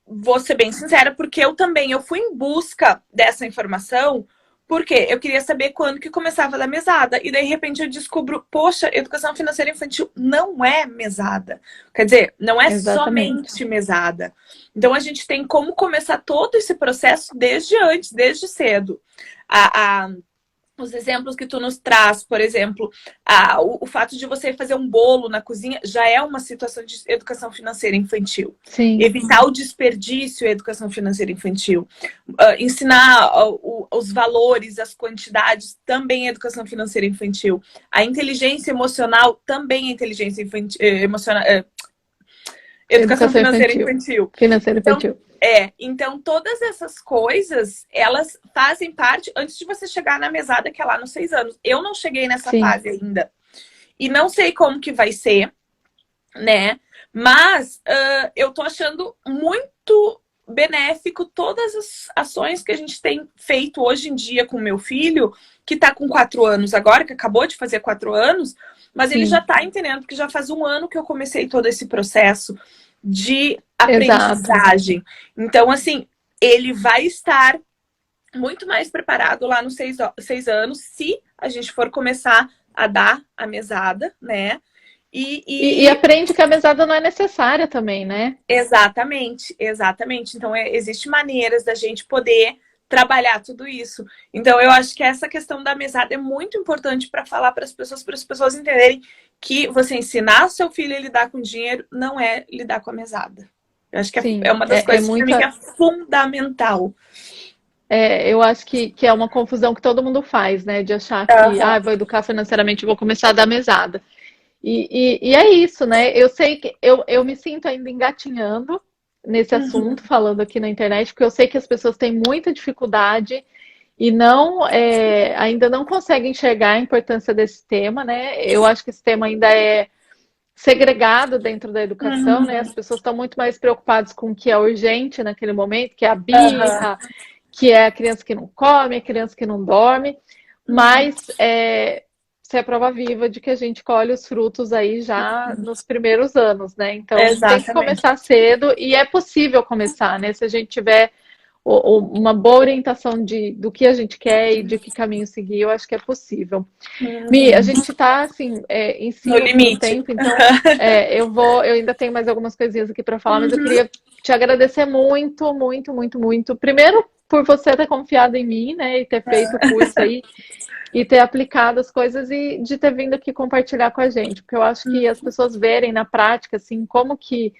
Speaker 2: vou ser bem sincera, porque eu fui em busca dessa informação, porque eu queria saber quando que começava da mesada. E daí, de repente, eu descubro, poxa, educação financeira infantil não é mesada. Quer dizer, não é
Speaker 1: exatamente.
Speaker 2: somente mesada. Então, a gente tem como começar todo esse processo desde antes, desde cedo. A, a os exemplos que tu nos traz, por exemplo, o fato de você fazer um bolo na cozinha já é uma situação de educação financeira infantil.
Speaker 1: Sim,
Speaker 2: Evitar o desperdício é educação financeira infantil. Ensinar os valores, as quantidades, também é educação financeira infantil. A inteligência emocional também é inteligência infantil, emocional, educação
Speaker 1: educação
Speaker 2: financeira
Speaker 1: infantil,
Speaker 2: infantil.
Speaker 1: financeira
Speaker 2: Então,
Speaker 1: infantil.
Speaker 2: então todas essas coisas, elas fazem parte antes de você chegar na mesada que é lá nos 6 anos. Eu não cheguei nessa
Speaker 1: Sim,
Speaker 2: fase ainda. E não sei como que vai ser, né? Mas eu tô achando muito benéfico todas as ações que a gente tem feito hoje em dia com meu filho, que tá com 4 anos agora, que acabou de fazer 4 anos, mas ele já
Speaker 1: sim,
Speaker 2: tá entendendo, porque já faz um ano que eu comecei todo esse processo de
Speaker 1: exato.
Speaker 2: aprendizagem. Então, assim, ele vai estar muito mais preparado lá nos 6 anos, se a gente for começar a dar a mesada, né? E,
Speaker 1: E
Speaker 2: e
Speaker 1: aprende que a mesada não é necessária também, né?
Speaker 2: exatamente, exatamente. Então, existe maneiras da gente poder trabalhar tudo isso. Então, eu acho que essa questão da mesada é muito importante para falar para as pessoas entenderem que você ensinar seu filho a lidar com dinheiro não é lidar com a mesada. Eu acho que é
Speaker 1: Sim,
Speaker 2: uma das coisas que para
Speaker 1: muito.
Speaker 2: mim que é fundamental.
Speaker 1: Eu acho que é uma confusão que todo mundo faz, né? De achar que,
Speaker 2: Aham.
Speaker 1: vou educar financeiramente, vou começar a dar mesada. E é isso, né? Eu sei que eu me sinto ainda engatinhando nesse assunto,
Speaker 2: Uhum.
Speaker 1: falando aqui na internet, porque eu sei que as pessoas têm muita dificuldade e não ainda não conseguem enxergar a importância desse tema, né? Eu acho que esse tema ainda é segregado dentro da educação, né? As
Speaker 2: Uhum.
Speaker 1: pessoas estão muito mais preocupadas com o que é urgente naquele momento, que é a
Speaker 2: Aham.
Speaker 1: birra, que é a criança que não come, a criança que não dorme,
Speaker 2: Uhum.
Speaker 1: mas isso é a prova viva de que a gente colhe os frutos aí já nos primeiros anos, né? Então tem que
Speaker 2: Exatamente.
Speaker 1: começar cedo e é possível começar, né? Se a gente tiver uma boa orientação do que a gente quer e de que caminho seguir, eu acho que é possível. Mi, a
Speaker 2: Uhum.
Speaker 1: gente está assim em
Speaker 2: No
Speaker 1: cima do
Speaker 2: limite.
Speaker 1: tempo, então eu ainda tenho mais algumas coisinhas aqui para falar, mas eu
Speaker 2: Uhum.
Speaker 1: queria te agradecer muito, muito, muito, muito. Primeiro, por você ter confiado em mim, né, e ter feito o curso aí e ter aplicado as coisas e de ter vindo aqui compartilhar com a gente, porque eu acho que as pessoas verem na prática assim como que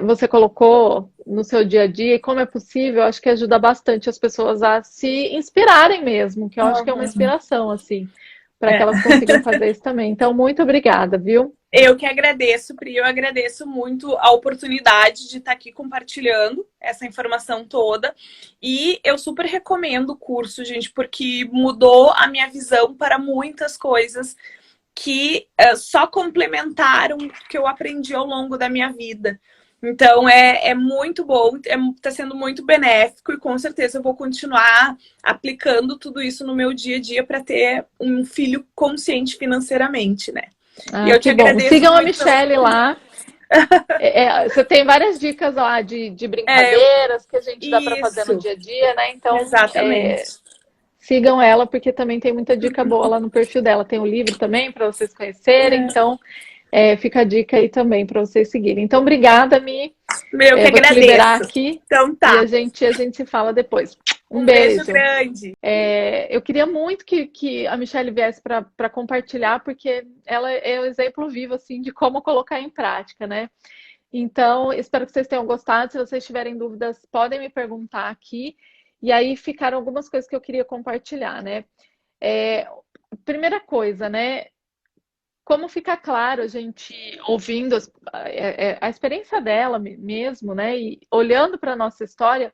Speaker 1: você colocou no seu dia a dia e como é possível, eu acho que ajuda bastante as pessoas a se inspirarem mesmo, que eu acho que é uma
Speaker 2: Uhum.
Speaker 1: inspiração assim para que
Speaker 2: É.
Speaker 1: elas consigam fazer isso também. Então, muito obrigada, viu?
Speaker 2: Eu que agradeço, Pri, eu agradeço muito a oportunidade de estar aqui compartilhando essa informação toda. E eu super recomendo o curso, gente, porque mudou a minha visão para muitas coisas que só complementaram o que eu aprendi ao longo da minha vida. Então é muito bom, está sendo muito benéfico e com certeza eu vou continuar aplicando tudo isso no meu dia a dia para ter um filho consciente financeiramente, né? E
Speaker 1: Ah,
Speaker 2: eu te
Speaker 1: que bom.
Speaker 2: agradeço
Speaker 1: Sigam a
Speaker 2: muito pela
Speaker 1: Michelle lá. Você tem várias dicas lá de
Speaker 2: é,
Speaker 1: brincadeiras que a gente dá para fazer no
Speaker 2: isso,
Speaker 1: dia a dia, né? Então,
Speaker 2: exatamente.
Speaker 1: sigam ela, porque também tem muita dica boa lá no perfil dela. Tem o livro também para vocês conhecerem.
Speaker 2: É,
Speaker 1: Então, fica a dica aí também para vocês seguirem. Então, obrigada, Mi.
Speaker 2: eu que
Speaker 1: Vou te liberar
Speaker 2: agradeço.
Speaker 1: aqui
Speaker 2: Então
Speaker 1: e
Speaker 2: tá.
Speaker 1: a gente se fala depois. Um
Speaker 2: Um beijo
Speaker 1: beijo.
Speaker 2: grande.
Speaker 1: Eu queria muito que a Michelle viesse para compartilhar, porque ela é o exemplo vivo assim de como colocar em prática, né? Então, espero que vocês tenham gostado. Se vocês tiverem dúvidas, podem me perguntar aqui. E aí ficaram algumas coisas que eu queria compartilhar, né? É, Primeira coisa, né? como fica claro a gente ouvindo a experiência dela mesmo, né? E olhando para a nossa história,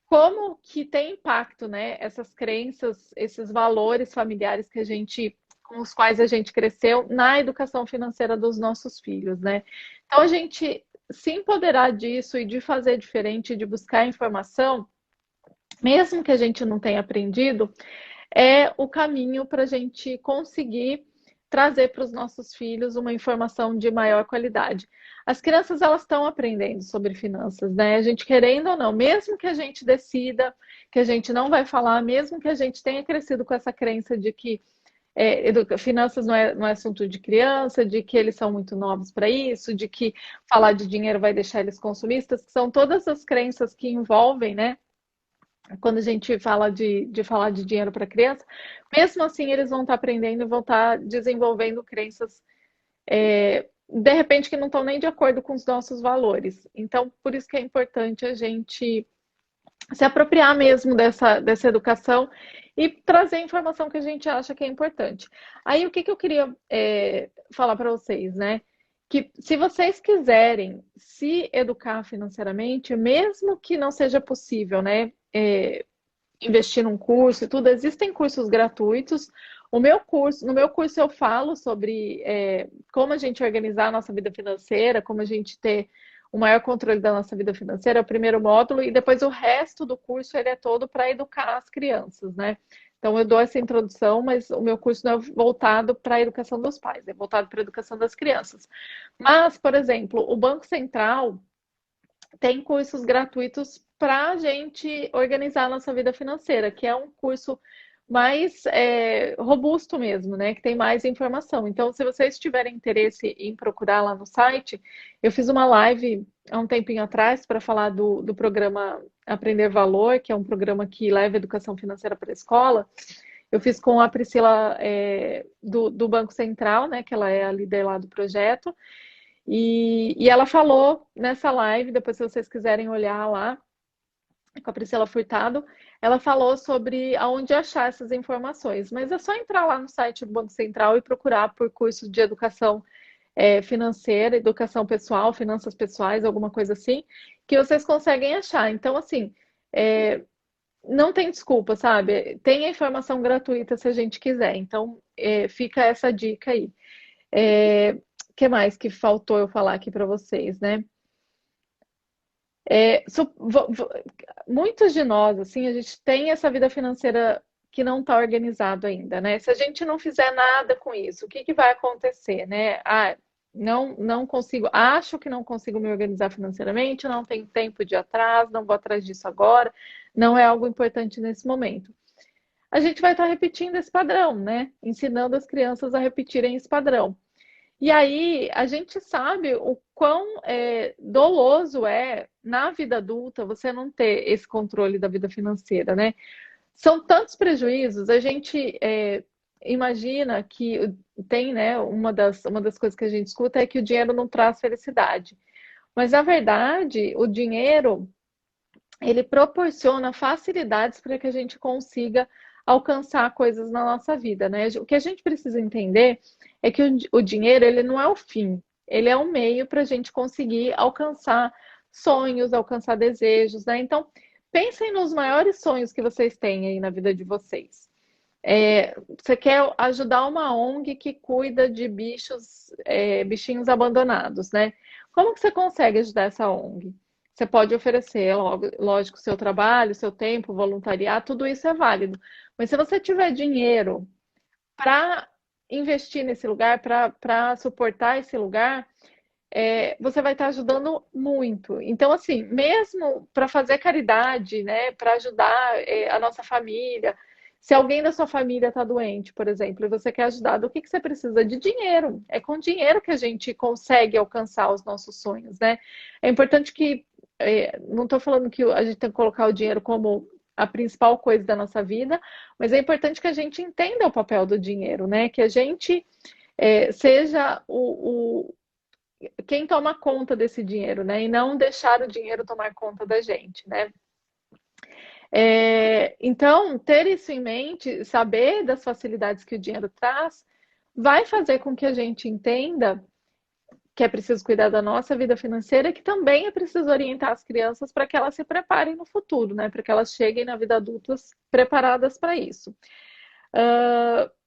Speaker 1: como que tem impacto, né? Essas crenças, esses valores familiares que a gente, com os quais a gente cresceu na educação financeira dos nossos filhos, né? Então a gente se empoderar disso e de fazer diferente, de buscar informação, mesmo que a gente não tenha aprendido, é o caminho para a gente conseguir trazer para os nossos filhos uma informação de maior qualidade. As crianças, elas estão aprendendo sobre finanças, né? A gente querendo ou não, mesmo que a gente decida que a gente não vai falar, mesmo que a gente tenha crescido com essa crença de que finanças não é assunto de criança, de que eles são muito novos para isso, de que falar de dinheiro vai deixar eles consumistas, que são todas as crenças que envolvem, né? Quando a gente fala de falar de dinheiro para criança, mesmo assim eles vão estar aprendendo e vão estar desenvolvendo crenças, de repente, que não estão nem de acordo com os nossos valores. Então, por isso que é importante a gente se apropriar mesmo dessa educação e trazer a informação que a gente acha que é importante. Aí, o que eu queria falar para vocês, né? Que se vocês quiserem se educar financeiramente, mesmo que não seja possível, né? Investir num curso e tudo, existem cursos gratuitos. No meu curso eu falo sobre como a gente organizar a nossa vida financeira, como a gente ter o maior controle da nossa vida financeira, é o primeiro módulo, e depois o resto do curso ele é todo para educar as crianças, né? Então eu dou essa introdução, mas o meu curso não é voltado para a educação dos pais, é voltado para a educação das crianças. Mas, por exemplo, o Banco Central tem cursos gratuitos para a gente organizar a nossa vida financeira, que é um curso mais robusto mesmo, né? Que tem mais informação. Então, se vocês tiverem interesse em procurar lá no site, eu fiz uma live há um tempinho atrás para falar do programa Aprender Valor, que é um programa que leva educação financeira para a escola. Eu fiz com a Priscila do Banco Central, né? Que ela é a líder lá do projeto. E ela falou nessa live, depois se vocês quiserem olhar lá, com a Priscila Furtado, ela falou sobre aonde achar essas informações. Mas é só entrar lá no site do Banco Central e procurar por cursos de educação financeira, educação pessoal, finanças pessoais, alguma coisa assim, que vocês conseguem achar. Então, assim, não tem desculpa, sabe? Tem a informação gratuita se a gente quiser. Então, fica essa dica aí. Que mais que faltou eu falar aqui para vocês, né? Muitos de nós, assim, a gente tem essa vida financeira que não está organizado ainda, né? Se a gente não fizer nada com isso, o que vai acontecer, né? Não consigo, acho que não consigo me organizar financeiramente, não tenho tempo de ir atrás, não vou atrás disso agora, não é algo importante nesse momento. A gente vai estar repetindo esse padrão, né? Ensinando as crianças a repetirem esse padrão. E aí, a gente sabe o quão doloso é, na vida adulta, você não ter esse controle da vida financeira, né? São tantos prejuízos, a gente imagina que tem, né? Uma das coisas que a gente escuta é que o dinheiro não traz felicidade. Mas, na verdade, o dinheiro, ele proporciona facilidades para que a gente consiga alcançar coisas na nossa vida, né? O que a gente precisa entender é que o dinheiro, ele não é o fim, ele é um meio para a gente conseguir alcançar sonhos, alcançar desejos, né? Então, pensem nos maiores sonhos que vocês têm aí na vida de vocês. Você quer ajudar uma ONG que cuida de bichinhos abandonados, né? Como que você consegue ajudar essa ONG? Você pode oferecer, lógico, seu trabalho, seu tempo, voluntariar, tudo isso é válido. Mas se você tiver dinheiro para investir nesse lugar, para suportar esse lugar, você vai estar ajudando muito. Então, assim, mesmo para fazer caridade, né, para ajudar a nossa família, se alguém da sua família está doente, por exemplo, e você quer ajudar, do que você precisa? De dinheiro. É com dinheiro que a gente consegue alcançar os nossos sonhos, né? É importante que não estou falando que a gente tem que colocar o dinheiro como a principal coisa da nossa vida, mas é importante que a gente entenda o papel do dinheiro, né? Que a gente seja quem toma conta desse dinheiro, né? E não deixar o dinheiro tomar conta da gente, né? Então, ter isso em mente, saber das facilidades que o dinheiro traz, vai fazer com que a gente entenda que é preciso cuidar da nossa vida financeira, que também é preciso orientar as crianças para que elas se preparem no futuro, né? Para que elas cheguem na vida adulta preparadas para isso.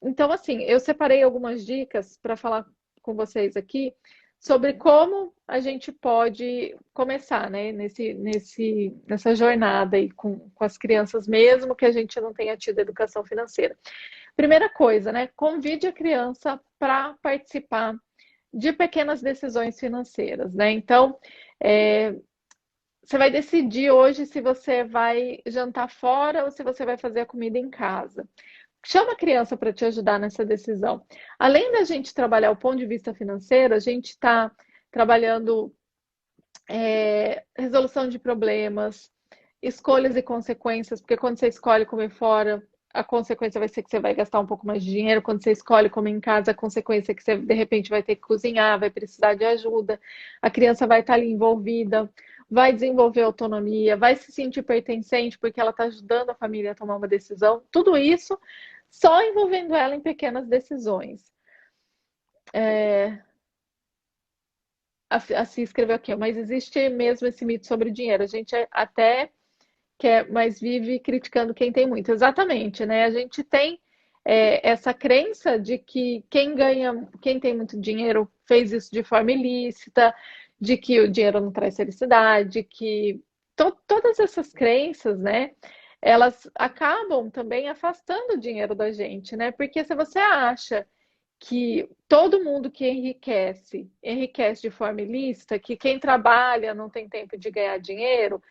Speaker 1: Então, assim, eu separei algumas dicas para falar com vocês aqui sobre como a gente pode começar, né, nessa jornada aí com as crianças, mesmo que a gente não tenha tido educação financeira. Primeira coisa, né, convide a criança para participar de pequenas decisões financeiras, né? Então, você vai decidir hoje se você vai jantar fora ou se você vai fazer a comida em casa. Chama a criança para te ajudar nessa decisão. Além da gente trabalhar o ponto de vista financeiro, a gente está trabalhando resolução de problemas, escolhas e consequências, porque quando você escolhe comer fora, a consequência vai ser que você vai gastar um pouco mais de dinheiro. Quando você escolhe comer em casa, a consequência é que você, de repente, vai ter que cozinhar, vai precisar de ajuda. A criança vai estar ali envolvida, vai desenvolver autonomia, vai se sentir pertencente, porque ela está ajudando a família a tomar uma decisão. Tudo isso só envolvendo ela em pequenas decisões. Assim escreveu aqui, mas existe mesmo esse mito sobre dinheiro. A gente até quer, mas vive criticando quem tem muito. Exatamente, né? A gente tem essa crença de que quem tem muito dinheiro fez isso de forma ilícita, de que o dinheiro não traz felicidade, que todas essas crenças, né? Elas acabam também afastando o dinheiro da gente, né? Porque se você acha que todo mundo que enriquece, enriquece de forma ilícita, que quem trabalha não tem tempo de ganhar dinheiro,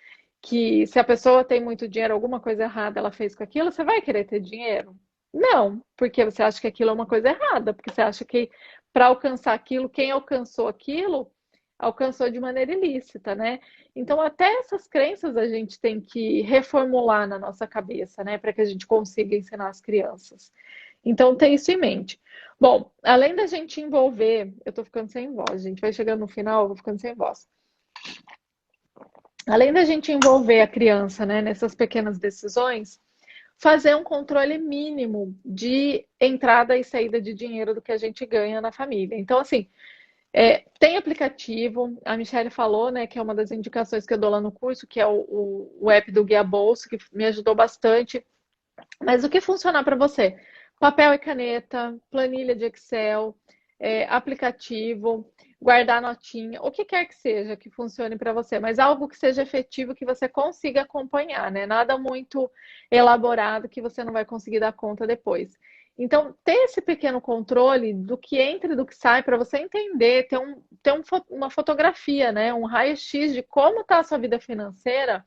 Speaker 1: que se a pessoa tem muito dinheiro, alguma coisa errada ela fez com aquilo, você vai querer ter dinheiro? Não, porque você acha que aquilo é uma coisa errada, porque você acha que para alcançar aquilo, quem alcançou aquilo, alcançou de maneira ilícita, né? Então, até essas crenças a gente tem que reformular na nossa cabeça, né, para que a gente consiga ensinar as crianças. Então, tem isso em mente. Bom, além da gente envolver, eu tô ficando sem voz, a gente vai chegando no final, eu vou ficando sem voz. Além da gente envolver a criança, né, nessas pequenas decisões, fazer um controle mínimo de entrada e saída de dinheiro do que a gente ganha na família. Então, assim, tem aplicativo, a Michelle falou, né, que é uma das indicações que eu dou lá no curso, que é o app do Guia Bolso, que me ajudou bastante. Mas o que funcionar para você? Papel e caneta, planilha de Excel, aplicativo, guardar notinha, o que quer que seja que funcione para você, mas algo que seja efetivo, que você consiga acompanhar, né? Nada muito elaborado que você não vai conseguir dar conta depois. Então, ter esse pequeno controle do que entra e do que sai, para você entender, uma fotografia, né? Um raio-x de como está a sua vida financeira,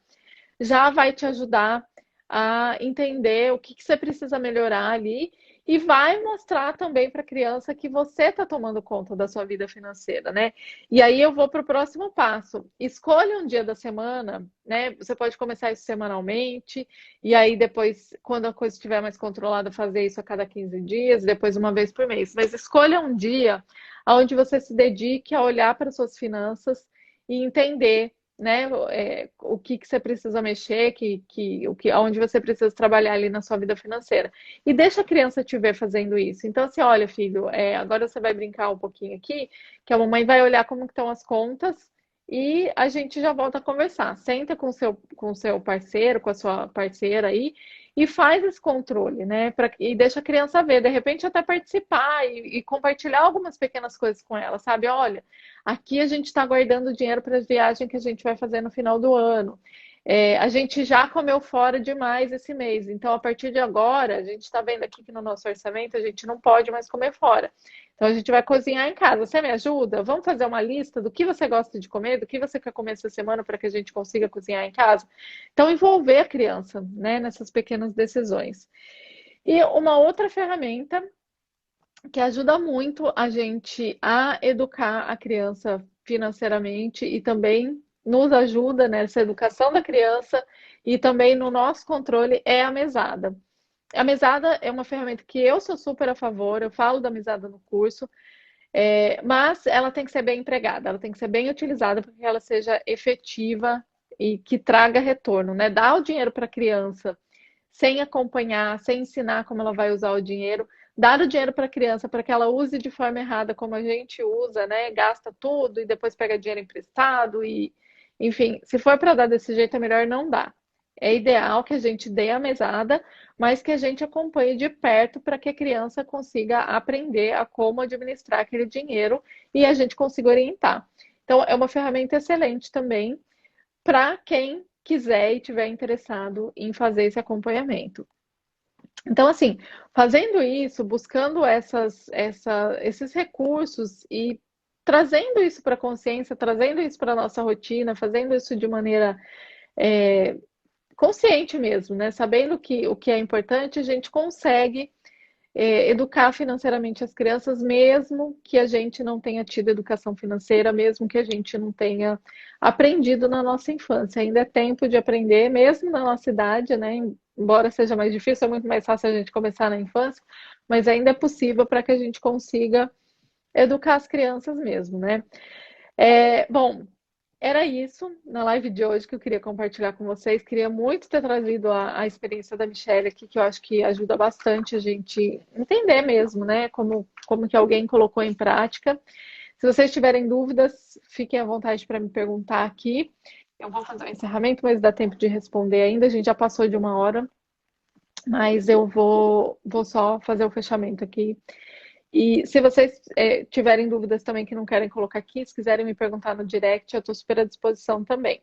Speaker 1: já vai te ajudar a entender o que você precisa melhorar ali e vai mostrar também para a criança que você está tomando conta da sua vida financeira, né? E aí eu vou para o próximo passo. Escolha um dia da semana, né? Você pode começar isso semanalmente, e aí depois, quando a coisa estiver mais controlada, fazer isso a cada 15 dias, depois uma vez por mês. Mas escolha um dia onde você se dedique a olhar para suas finanças e entender, né, o que você precisa mexer, onde você precisa trabalhar ali na sua vida financeira. E deixa a criança te ver fazendo isso. Então, assim, olha, filho, agora você vai brincar um pouquinho aqui, que a mamãe vai olhar como estão as contas e a gente já volta a conversar. Senta com o seu parceiro, com a sua parceira aí, e faz esse controle, né? E deixa a criança ver, de repente até participar e compartilhar algumas pequenas coisas com ela, sabe? Olha, aqui a gente está guardando dinheiro para a viagem que a gente vai fazer no final do ano. A gente já comeu fora demais esse mês, então a partir de agora, a gente está vendo aqui que no nosso orçamento a gente não pode mais comer fora. Então a gente vai cozinhar em casa. Você me ajuda? Vamos fazer uma lista do que você gosta de comer, do que você quer comer essa semana para que a gente consiga cozinhar em casa? Então, envolver a criança, né, nessas pequenas decisões. E uma outra ferramenta que ajuda muito a gente a educar a criança financeiramente e também nos ajuda nessa educação da criança e também no nosso controle é a mesada. A mesada é uma ferramenta que eu sou super a favor, eu falo da mesada no curso, mas ela tem que ser bem empregada, ela tem que ser bem utilizada para que ela seja efetiva e que traga retorno, né? Dar o dinheiro para a criança sem acompanhar, sem ensinar como ela vai usar o dinheiro, dar o dinheiro para a criança para que ela use de forma errada, como a gente usa, né? Gasta tudo e depois pega dinheiro emprestado e, enfim, se for para dar desse jeito, é melhor não dar. É ideal que a gente dê a mesada, mas que a gente acompanhe de perto para que a criança consiga aprender a como administrar aquele dinheiro e a gente consiga orientar. Então, é uma ferramenta excelente também para quem quiser e tiver interessado em fazer esse acompanhamento. Então, assim, fazendo isso, buscando esses recursos e trazendo isso para a consciência, trazendo isso para a nossa rotina, fazendo isso de maneira consciente mesmo, né? Sabendo que o que é importante, a gente consegue educar financeiramente as crianças, mesmo que a gente não tenha tido educação financeira, mesmo que a gente não tenha aprendido na nossa infância. Ainda é tempo de aprender, mesmo na nossa idade, né? Embora seja mais difícil, é muito mais fácil a gente começar na infância, mas ainda é possível para que a gente consiga educar as crianças mesmo, né? Bom, era isso na live de hoje que eu queria compartilhar com vocês. Queria muito ter trazido a experiência da Michelle aqui, que eu acho que ajuda bastante a gente entender mesmo, né? Como que alguém colocou em prática. Se vocês tiverem dúvidas, fiquem à vontade para me perguntar aqui. Eu vou fazer o encerramento, mas dá tempo de responder ainda. A gente já passou de 1 hora, mas eu vou só fazer o fechamento aqui. E se vocês tiverem dúvidas também que não querem colocar aqui, se quiserem me perguntar no direct, eu estou super à disposição também.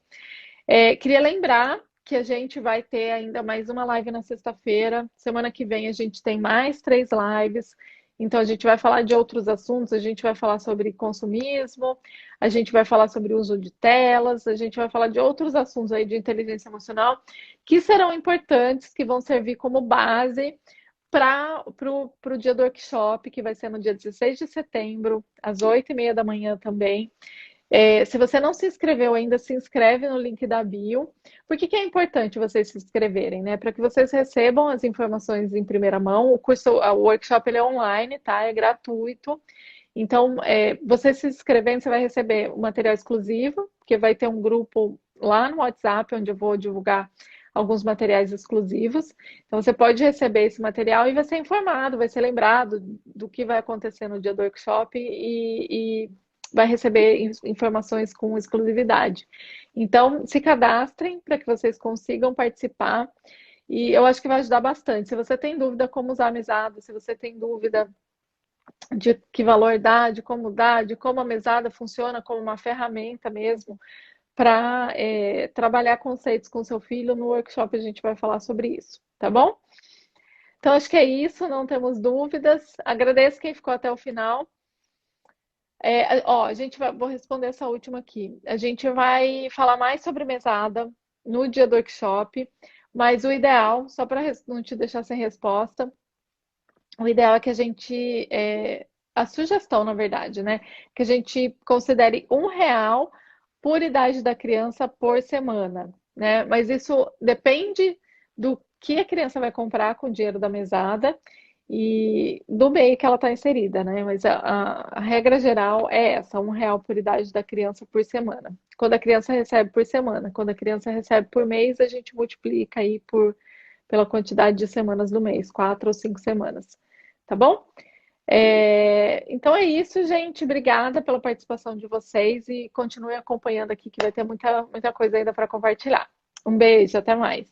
Speaker 1: Queria lembrar que a gente vai ter ainda mais uma live na sexta-feira. Semana que vem a gente tem mais 3 lives. Então a gente vai falar de outros assuntos, a gente vai falar sobre consumismo, a gente vai falar sobre o uso de telas, a gente vai falar de outros assuntos aí de inteligência emocional que serão importantes, que vão servir como base para o dia do workshop, que vai ser no dia 16 de setembro, às 8h30 da manhã também. Se você não se inscreveu ainda, se inscreve no link da bio. Por que é importante vocês se inscreverem, né? Para que vocês recebam as informações em primeira mão. O workshop ele é online, tá? É gratuito. Então, você se inscrevendo, você vai receber o material exclusivo, porque vai ter um grupo lá no WhatsApp, onde eu vou divulgar alguns materiais exclusivos. Então, você pode receber esse material e vai ser informado, vai ser lembrado do que vai acontecer no dia do workshop e vai receber informações com exclusividade. Então, se cadastrem para que vocês consigam participar e eu acho que vai ajudar bastante. Se você tem dúvida como usar a mesada, se você tem dúvida de que valor dá, de como a mesada funciona como uma ferramenta mesmo para trabalhar conceitos com seu filho, no workshop a gente vai falar sobre isso, tá bom? Então, acho que é isso, não temos dúvidas. Agradeço quem ficou até o final. Vou responder essa última aqui. A gente vai falar mais sobre mesada no dia do workshop, mas o ideal, só para não te deixar sem resposta, o ideal é que a gente, a sugestão, na verdade, né? Que a gente considere R$ 1 por idade da criança por semana, né? Mas isso depende do que a criança vai comprar com o dinheiro da mesada e do meio que ela está inserida, né? Mas a regra geral é essa, R$ 1 por idade da criança por semana. Quando a criança recebe por semana, quando a criança recebe por mês, a gente multiplica aí pela quantidade de semanas do mês, 4 ou 5 semanas, tá bom? Então é isso, gente. Obrigada pela participação de vocês e continue acompanhando aqui que vai ter muita, muita coisa ainda para compartilhar. Um beijo, até mais.